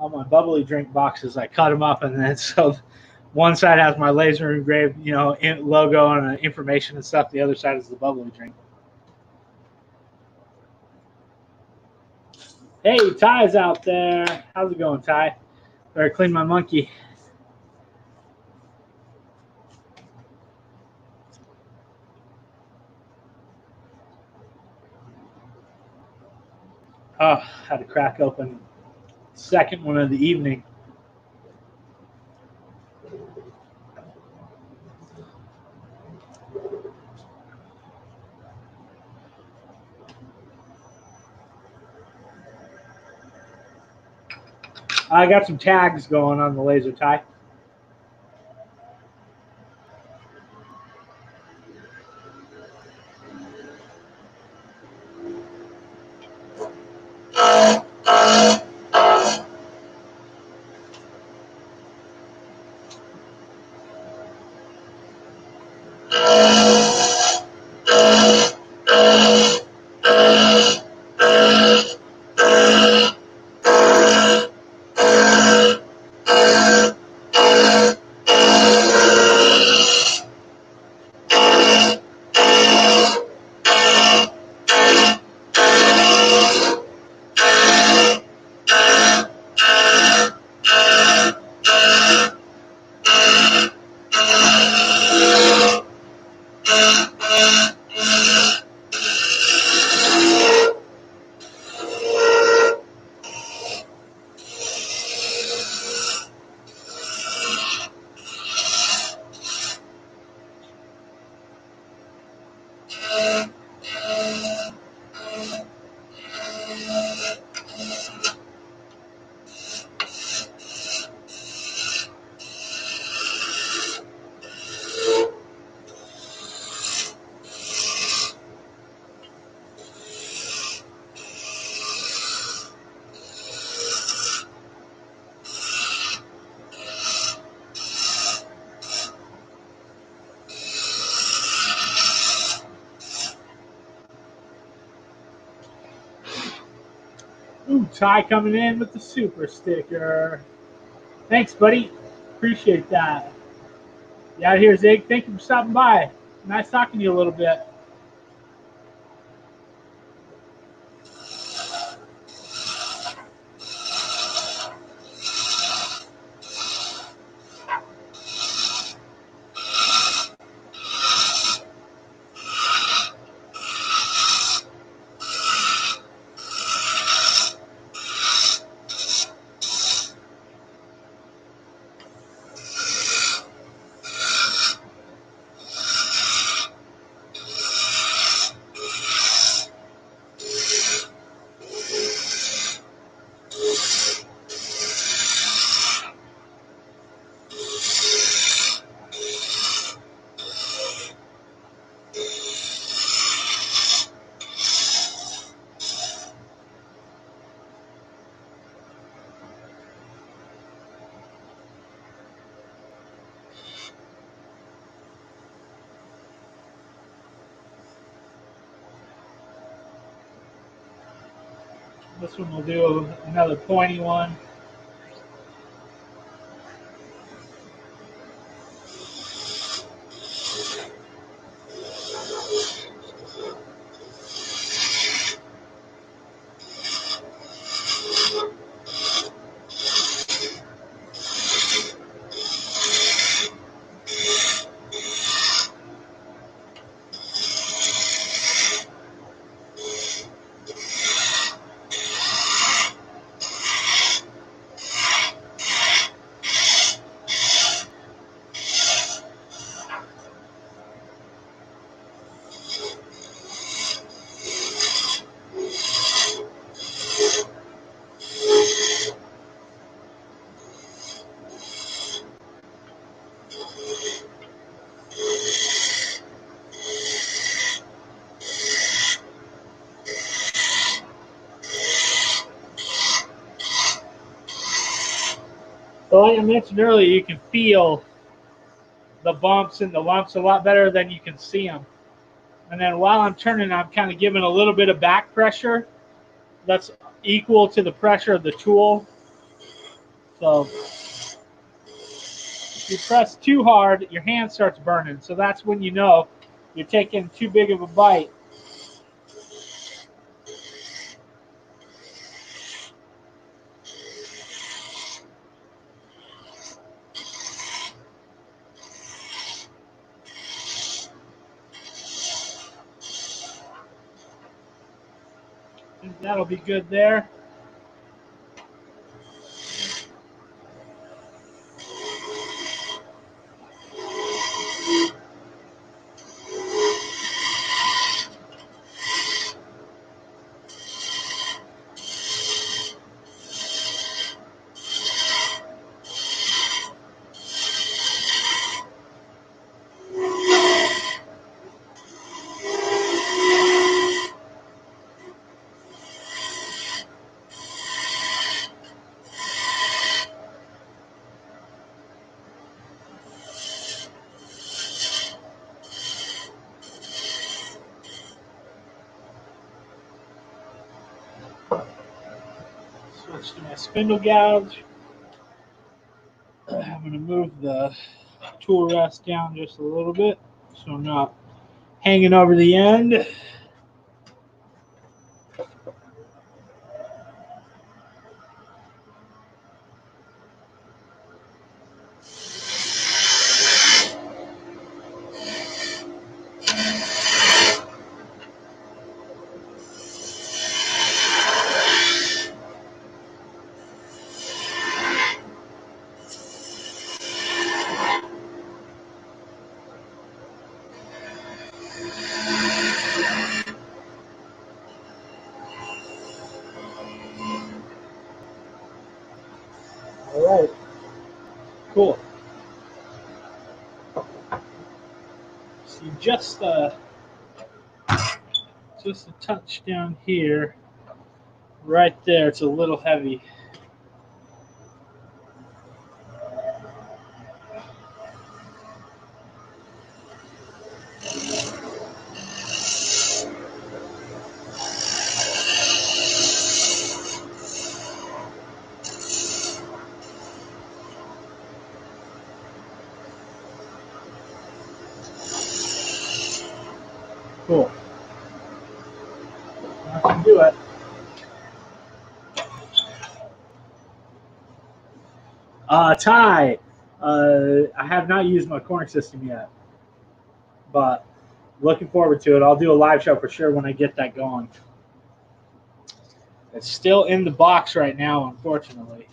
S1: On my bubbly drink boxes, I cut them up, and then so one side has my laser engraved, logo and information and stuff. The other side is the bubbly drink. Hey, Ty's out there. How's it going, Ty? Better clean my monkey. Oh, had to crack open second one of the evening. I got some tags going on the laser tie. Ooh, Ty coming in with the super sticker. Thanks, buddy. Appreciate that. You out here, Zig? Thank you for stopping by. Nice talking to you a little bit. This one will do another pointy one. So like I mentioned earlier, you can feel the bumps and the lumps a lot better than you can see them. And then while I'm turning, I'm kind of giving a little bit of back pressure that's equal to the pressure of the tool. So if you press too hard, your hand starts burning. So that's when you know you're taking too big of a bite. And that'll be good there. Switch to my spindle gouge. I'm going to move the tool rest down just a little bit so I'm not hanging over the end. All right, cool. See, just a touch down here, right there. It's a little heavy. Cool. I can do it. Ty, I have not used my corner system yet, but looking forward to it. I'll do a live show for sure when I get that going. It's still in the box right now, unfortunately.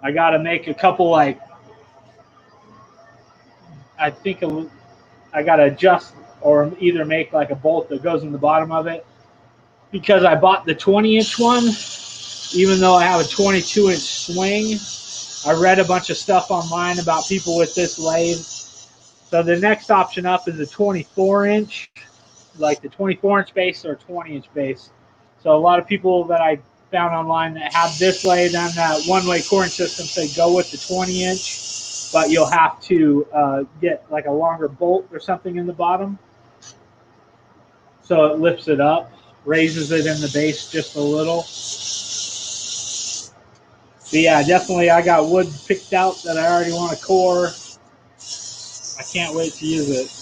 S1: I got to make a couple, I think I got to adjust or either make like a bolt that goes in the bottom of it because I bought the 20-inch one, even though I have a 22-inch swing. I read a bunch of stuff online about people with this lathe. So the next option up is a 24-inch, like the 24-inch base or 20-inch base. So a lot of people that I found online that have this lathe and that one-way coring system say go with the 20-inch, but you'll have to get like a longer bolt or something in the bottom. So it lifts it up, raises it in the base just a little. But yeah, definitely I got wood picked out that I already want to core. I can't wait to use it.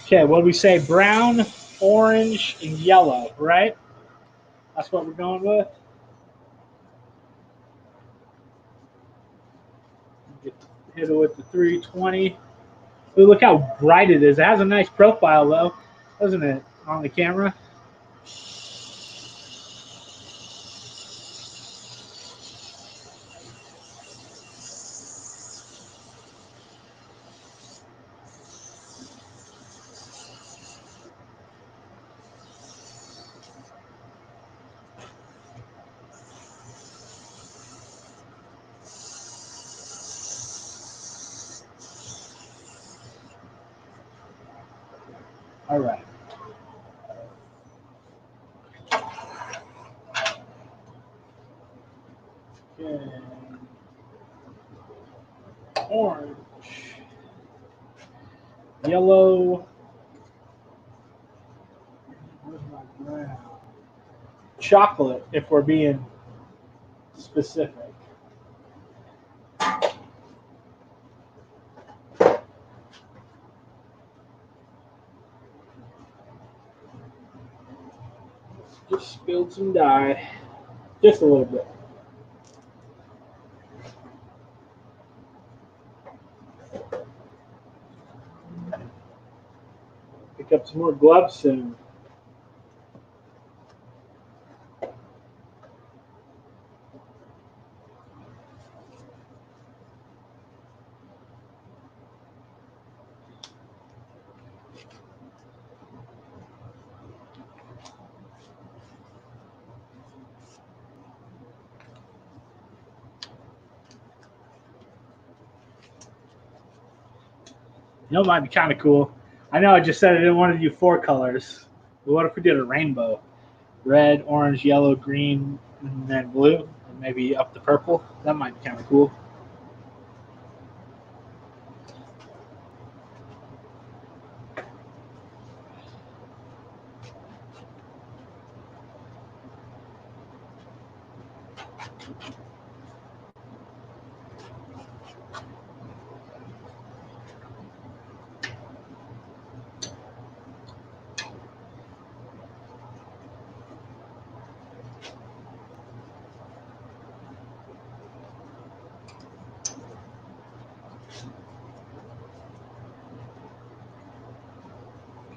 S1: Okay, what do we say? Brown, orange, and yellow, right? That's what we're going with. Hit it with the 320. Ooh, look how bright it is. It has a nice profile, though, doesn't it, on the camera? All right. Okay. Orange. Yellow. Where's my brown? Chocolate, if we're being specific. Just spilled some dye. Just a little bit. Pick up some more gloves soon. You know, it might be kind of cool. I know I just said I didn't want to do 4 colors. But what if we did a rainbow? Red, orange, yellow, green, and then blue, and maybe up to purple. That might be kind of cool.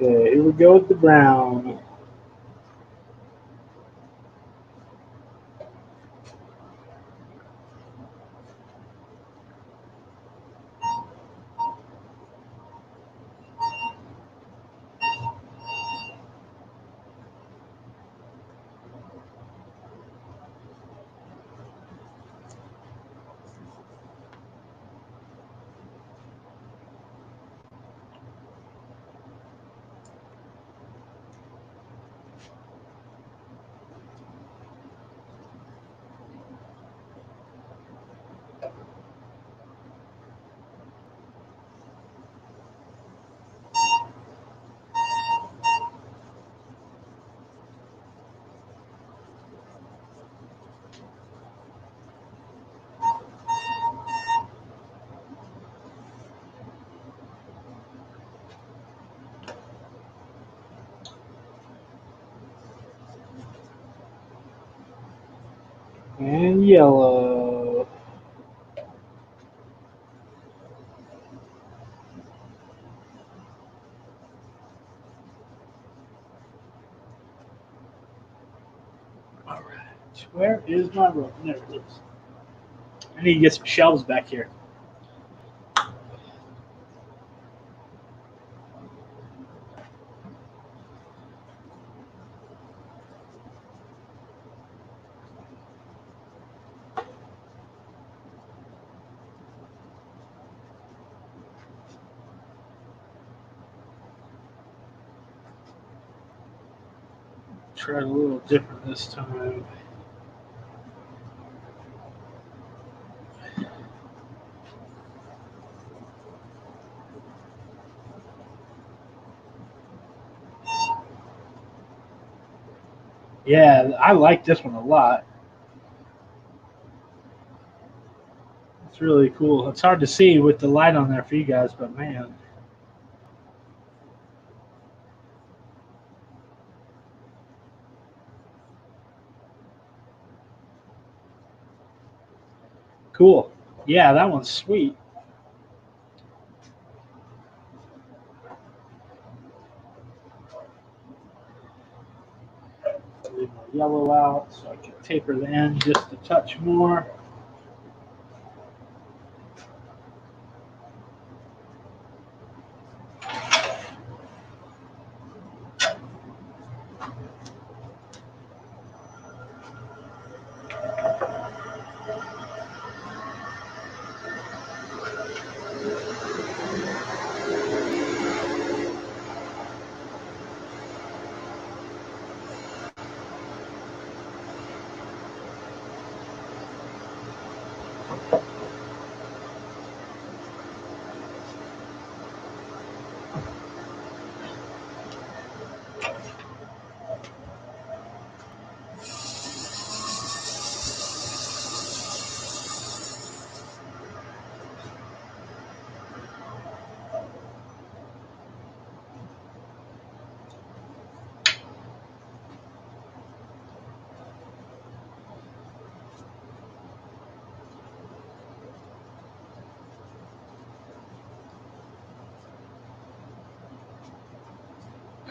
S1: Okay, here we go with the brown. And yellow. All right, where is my rope? There it is. I need to get some shelves back here. Try it a little different this time. Yeah, I like this one a lot. It's really cool. It's hard to see with the light on there for you guys, but man. Cool. Yeah, that one's sweet. Leave my yellow out so I can taper the end just a touch more.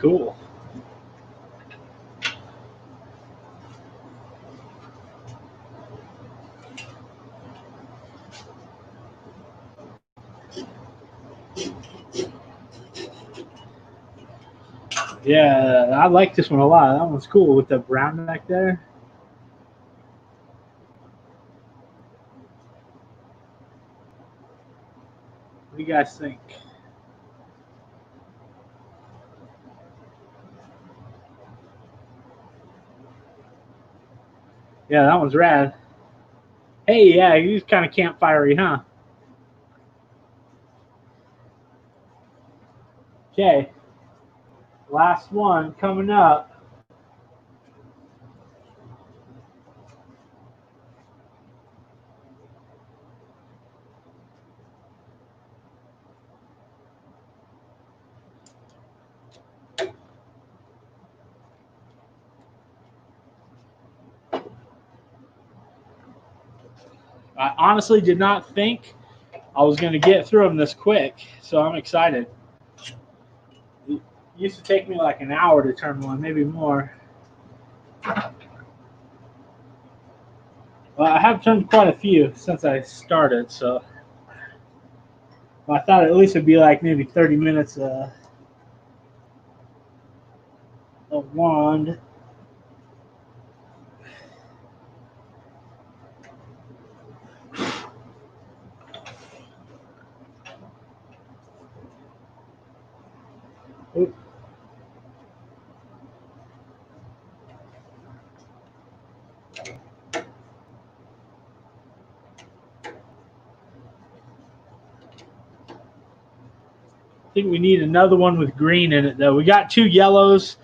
S1: cool. Yeah, I like this one a lot. That one's cool with the brown back there. What do you guys think? Yeah, that one's rad. Hey, yeah, he's kind of campfirey, huh? Okay, last one coming up. I honestly did not think I was going to get through them this quick, so I'm excited. It used to take me like an hour to turn one, maybe more. Well, I have turned quite a few since I started, so I thought at least it'd be like maybe 30 minutes of wand. Oop. I think we need another one with green in it, though. We got 2 yellows.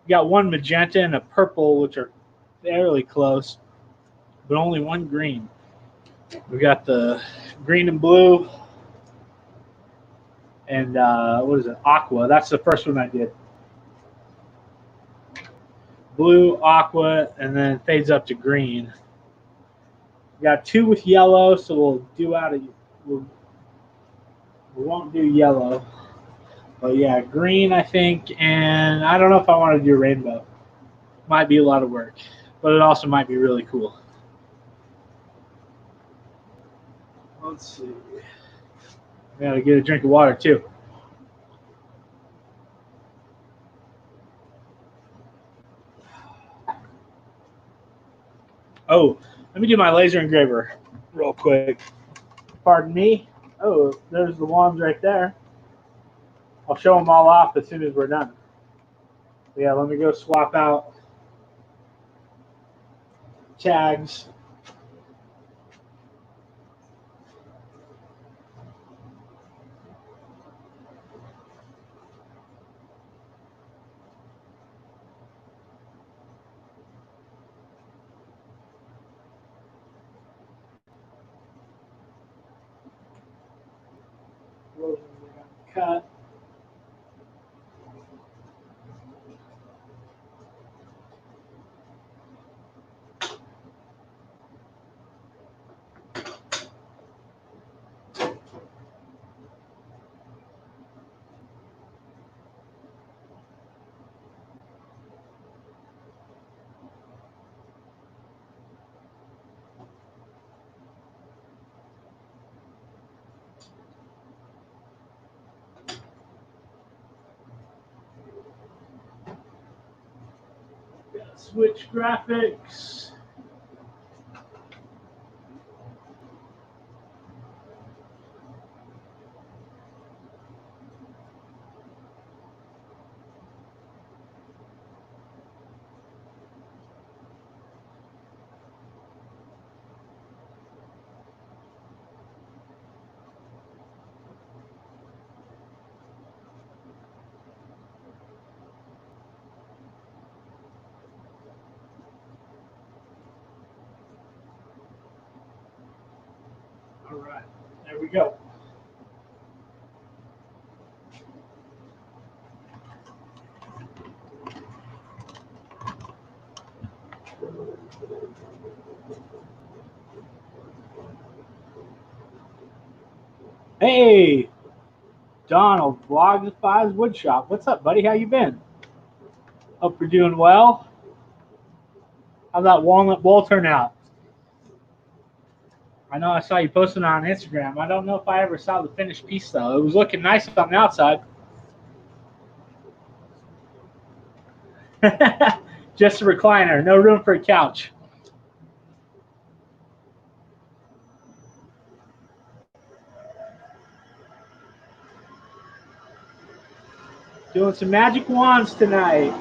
S1: We got 1 magenta and a purple, which are fairly close, but only 1 green. We got the green and blue and what is it? Aqua. That's the first one I did. Blue, aqua, and then fades up to green. We got 2 with yellow, so we'll do out of we won't do yellow. But yeah, green I think, and I don't know if I want to do rainbow. Might be a lot of work, but it also might be really cool. Let's see. I gotta get a drink of water too. Oh, let me do my laser engraver real quick. Pardon me. Oh, there's the wands right there. I'll show them all off as soon as we're done. Yeah, let me go swap out tags. Cut. Switch graphics. All right, there we go. Hey, Donald, Vlog the Fives Woodshop. What's up, buddy? How you been? Hope you're doing well. How'd that walnut bowl turn out? I know I saw you posting it on Instagram. I don't know if I ever saw the finished piece, though. It was looking nice on the outside. Just a recliner. No room for a couch. Doing some magic wands tonight.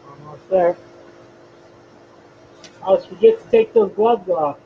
S1: Almost there. I always forget to take those gloves off.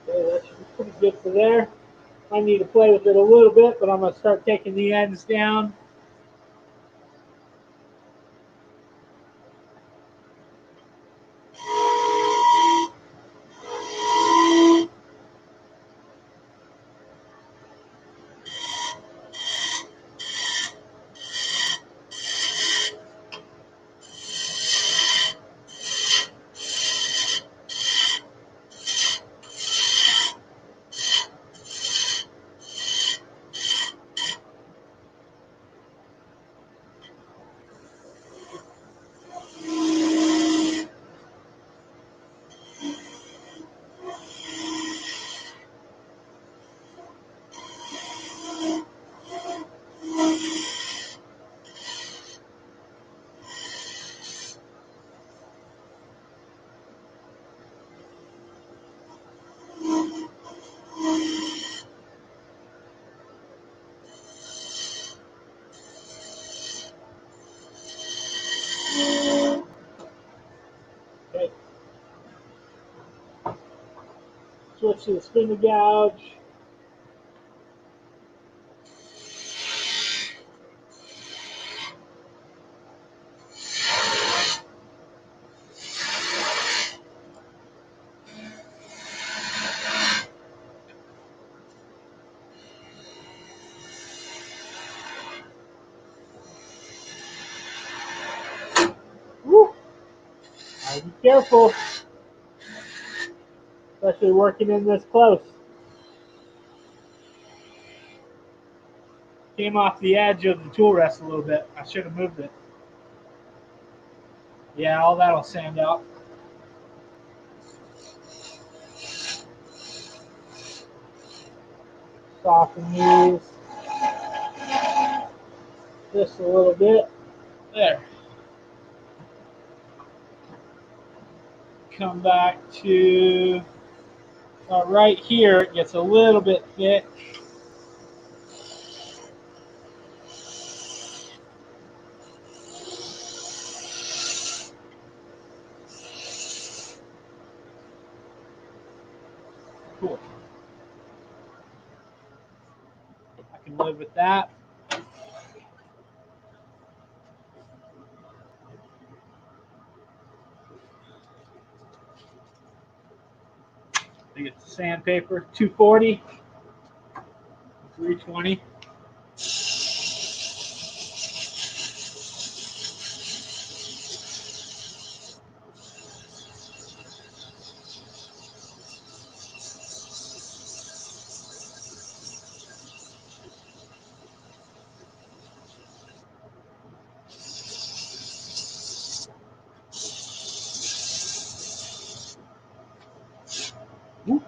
S1: Okay, that should be pretty good for there. I need to play with it a little bit, but I'm going to start taking the ends down. to the spindle gouge. Woo. Gotta be careful, especially working in this close. Came off the edge of the tool rest a little bit. I should have moved it. Yeah, all that'll sand out. Soften these just a little bit. There. Come back to right here. It gets a little bit thick. Cool. I can live with that. I think it's sandpaper, 240, 320. Woo.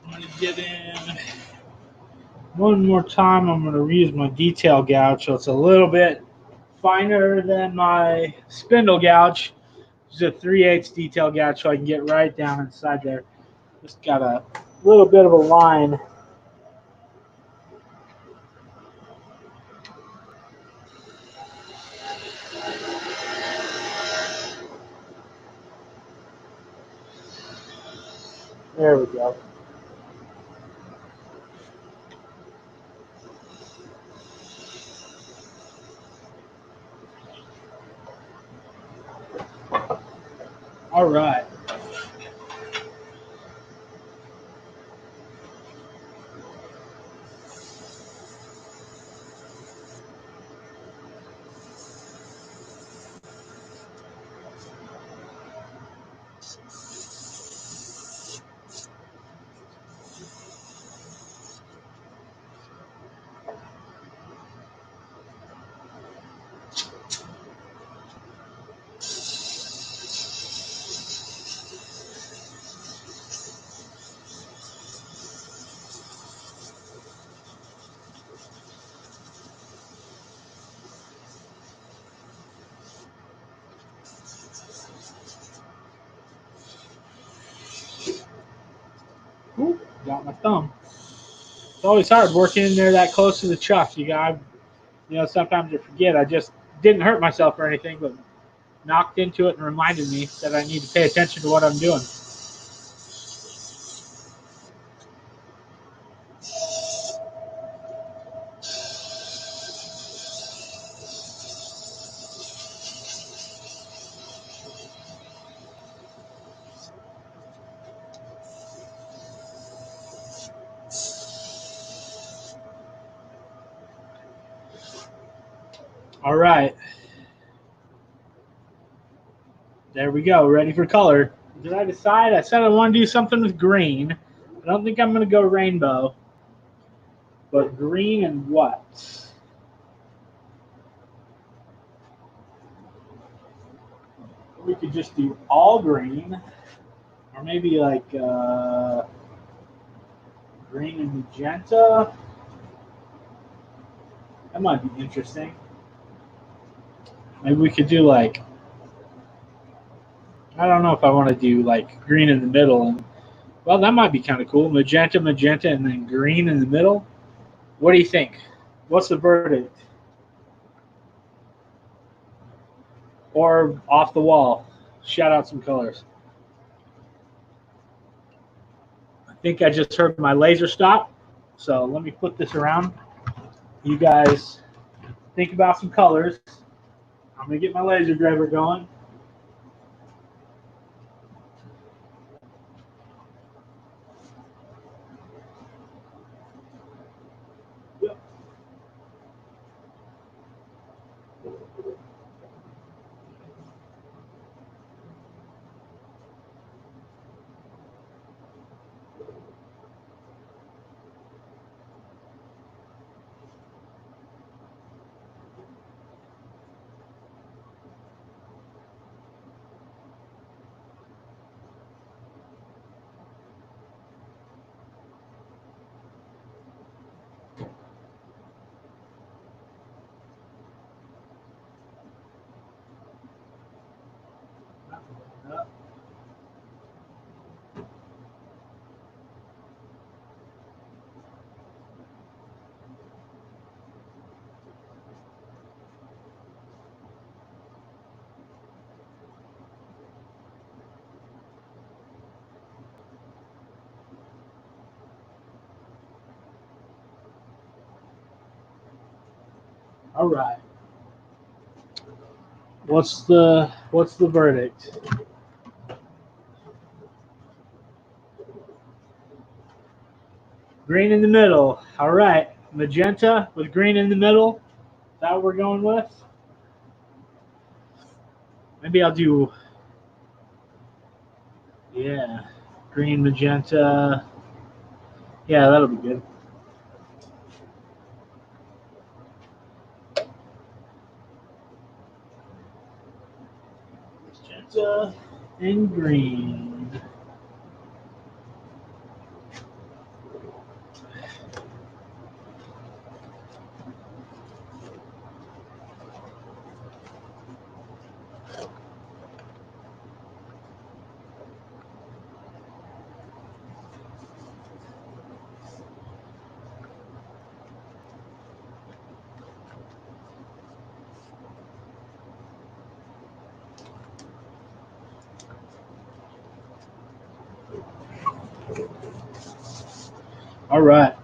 S1: I'm going to get in one more time. I'm going to reuse my detail gouge, so it's a little bit finer than my spindle gouge. It's a 3/8 detail gouge, so I can get right down inside there. Just got a little bit of a line. There we go. All right. Ooh, got my thumb. It's always hard working in there that close to the chuck. Sometimes you forget. I just didn't hurt myself or anything, but knocked into it and reminded me that I need to pay attention to what I'm doing. All right. There we go. Ready for color. Did I decide? I said I want to do something with green. I don't think I'm going to go rainbow. But green and what? We could just do all green, or maybe like green and magenta. That might be interesting. Maybe we could do like, I don't know if I want to do like green in the middle. And well, that might be kind of cool. Magenta, magenta, and then green in the middle. What do you think? What's the verdict? Or off the wall? Shout out some colors. I think I just heard my laser stop. So let me put this around. You guys think about some colors. I'm going to get my laser engraver going. All right. What's the verdict? Green in the middle. All right. Magenta with green in the middle. Is that what we're going with? Maybe I'll do, yeah, green, magenta. Yeah, that'll be good. Magenta and green. All right.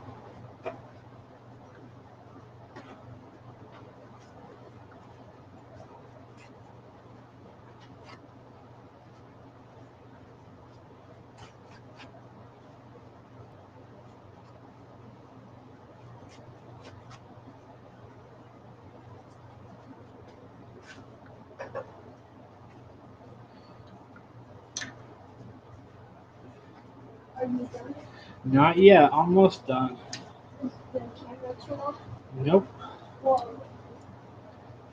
S2: Are you done?
S1: Not yet. Almost done.
S2: Is the camera turned off?
S1: Nope.
S2: Well,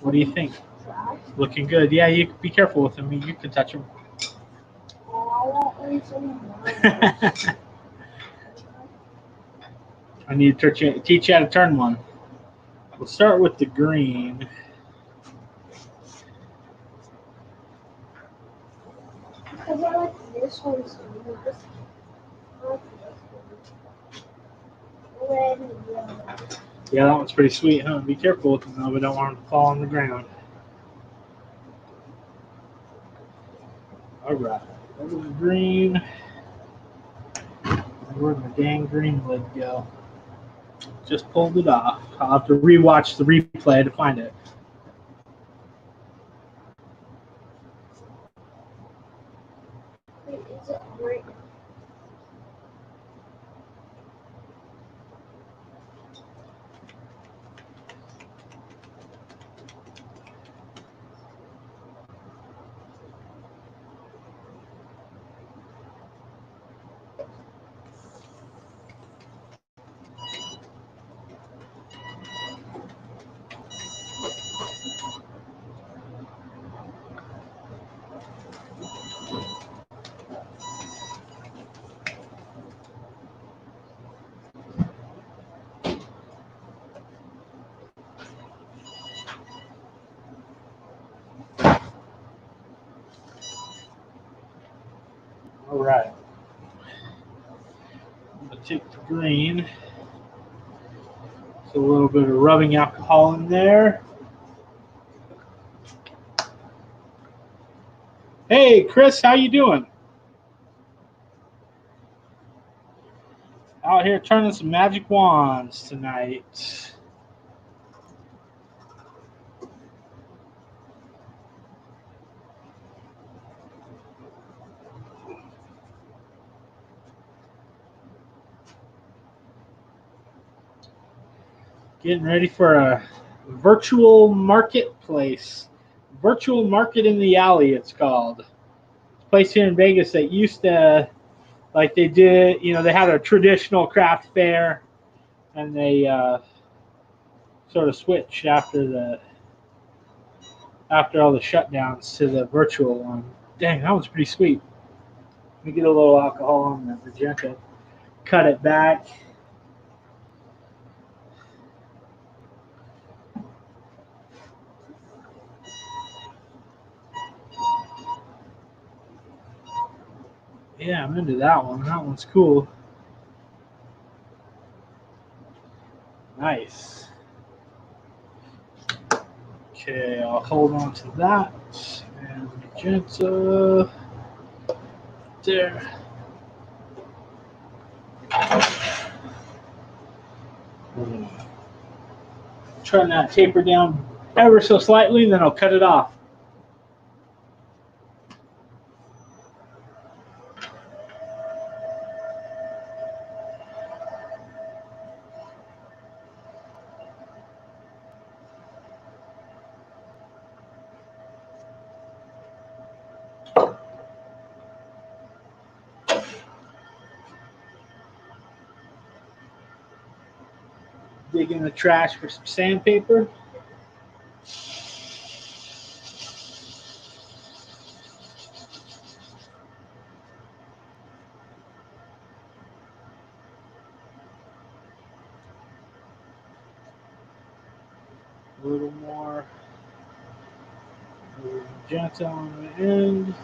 S1: What do you think?
S2: try.
S1: Looking good. Yeah, you be careful with them. You can touch them.
S2: Oh, I won't leave some.
S1: I need to teach you how to turn one. We'll start with the green.
S2: Because I like this one's doing this. I like this one. Red and yellow.
S1: Yeah, that one's pretty sweet, huh? Be careful with them, though. We don't want them to fall on the ground. All right. Over the green. Where'd the dang green lid go? Just pulled it off. I'll have to rewatch the replay to find it.
S2: Wait, is it right?
S1: All right. I'm going to take the green. So a little bit of rubbing alcohol in there. Hey, Chris, how you doing? Out here turning some magic wands tonight. Getting ready for a virtual marketplace. Virtual Market in the Alley, it's called. It's a place here in Vegas that used to, like they did, they had a traditional craft fair, and they sort of switched after all the shutdowns to the virtual one. Dang, that was pretty sweet. Let me get a little alcohol on the magenta. Cut it back. Yeah, I'm into that one. That one's cool. Nice. Okay, I'll hold on to that. And magenta. There. Trying to taper down ever so slightly, then I'll cut it off. Dig in the trash for some sandpaper. A little more magenta on the end.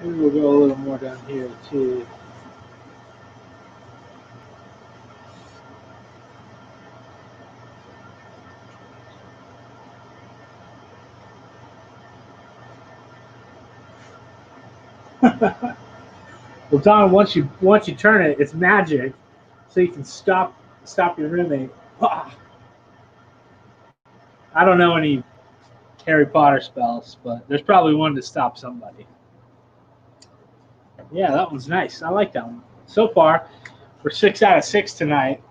S1: Maybe we'll go a little more down here too. Well, Don, once you turn it, it's magic, so you can stop your roommate. Ah. I don't know any Harry Potter spells, but there's probably one to stop somebody. Yeah, that one's nice. I like that one. So far, we're 6 out of 6 tonight.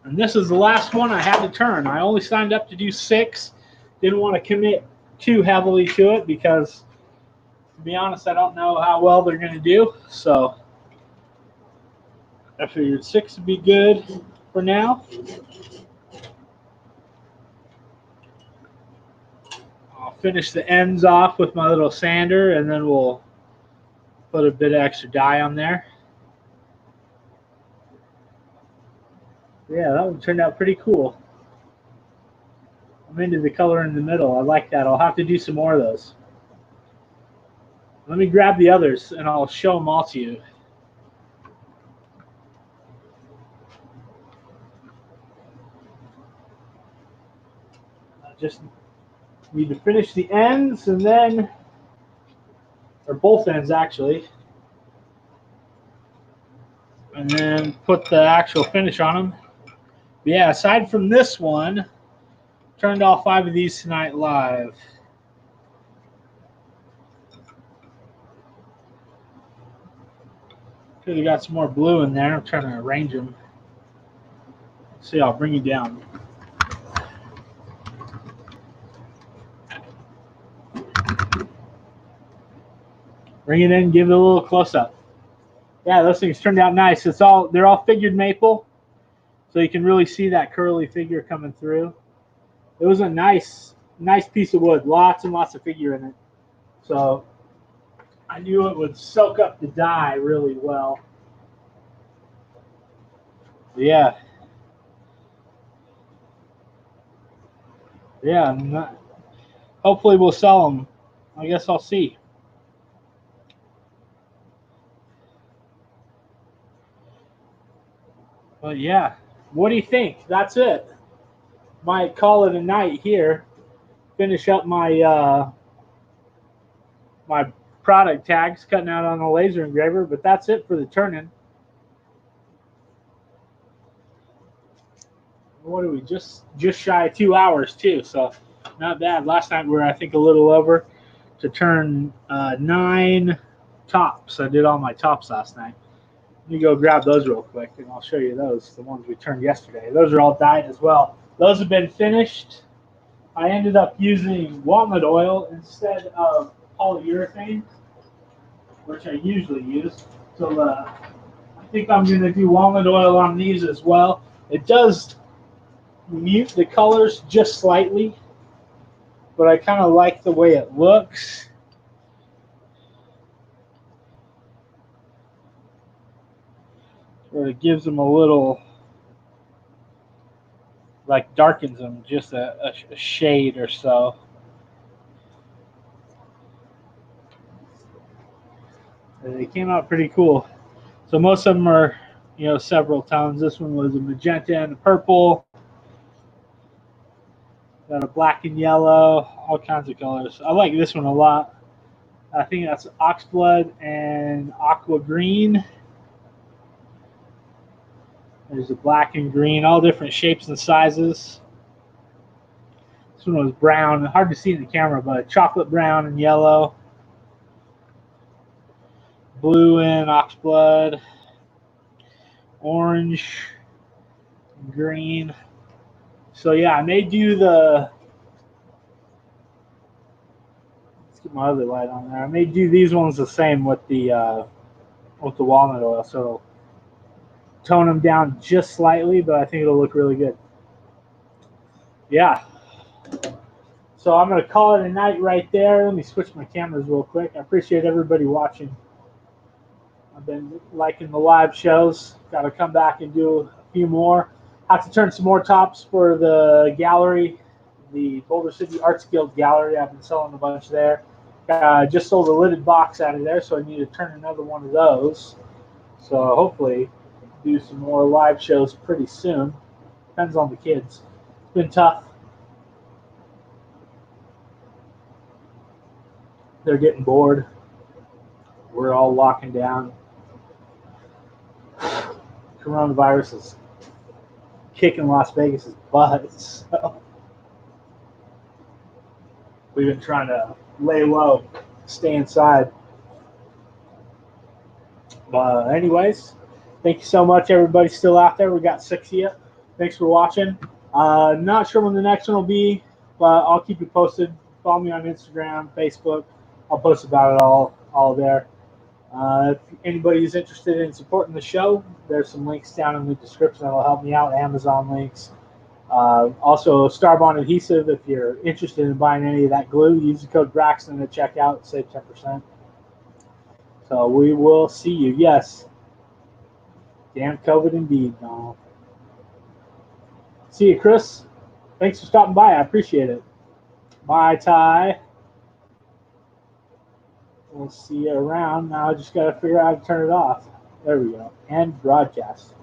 S1: And this is the last one I had to turn. I only signed up to do 6. Didn't want to commit too heavily to it because, to be honest, I don't know how well they're going to do. So I figured 6 would be good for now. I'll finish the ends off with my little sander, and then we'll put a bit of extra dye on there. Yeah, that one turned out pretty cool. I'm into the color in the middle. I like that. I'll have to do some more of those. Let me grab the others, and I'll show them all to you. I just need to finish the ends, and then, or both ends actually, and then put the actual finish on them. But yeah, aside from this one, turned all 5 of these tonight live. Could have got some more blue in there. I'm trying to arrange them. See, I'll bring you down. Bring it in, give it a little close up. Yeah, those things turned out nice. They're all figured maple, so you can really see that curly figure coming through. It was a nice piece of wood, lots and lots of figure in it. So I knew it would soak up the dye really well. Yeah. Yeah, hopefully we'll sell them. I guess I'll see. But yeah, what do you think? That's it. Might call it a night here. Finish up my product tags, cutting out on the laser engraver. But that's it for the turning. What are we, just shy of 2 hours too, so not bad. Last night we were, I think, a little over to turn 9 tops. I did all my tops last night. Let me go grab those real quick and I'll show you those, the ones we turned yesterday. Those are all dyed as well. Those have been finished. I ended up using walnut oil instead of polyurethane, which I usually use. So I think I'm going to do walnut oil on these as well. It does mute the colors just slightly, but I kind of like the way it looks. Or it gives them a little, like darkens them just a shade or so. And they came out pretty cool. So most of them are, several tones. This one was a magenta and a purple. Got a black and yellow, all kinds of colors. I like this one a lot. I think that's oxblood and aqua green. There's a black and green, all different shapes and sizes. This one was brown, hard to see in the camera, but chocolate brown and yellow. Blue and oxblood. Orange, green. So yeah, I may do the, let's get my other light on there. I may do these ones the same with the walnut oil. So tone them down just slightly, but I think it'll look really good. Yeah. So I'm going to call it a night right there. Let me switch my cameras real quick. I appreciate everybody watching. I've been liking the live shows. Got to come back and do a few more. Have to turn some more tops for the gallery, the Boulder City Arts Guild gallery. I've been selling a bunch there. Just sold a lidded box out of there, so I need to turn another one of those. So hopefully do some more live shows pretty soon. Depends on the kids. It's been tough. They're getting bored. We're all locking down. Coronavirus is kicking Las Vegas' butt. So we've been trying to lay low, stay inside. But anyways, thank you so much, everybody still out there. We got 6 of you. Thanks for watching. Not sure when the next one will be, but I'll keep you posted. Follow me on Instagram, Facebook. I'll post about it all there. If anybody is interested in supporting the show, there's some links down in the description that will help me out. Amazon links. Also, Starbond adhesive. If you're interested in buying any of that glue, use the code Braxton at checkout. Save 10%. So we will see you. Yes. Damn COVID indeed. No. See you, Chris. Thanks for stopping by. I appreciate it. Bye, Ty. We'll see you around. Now I just got to figure out how to turn it off. There we go. And broadcast.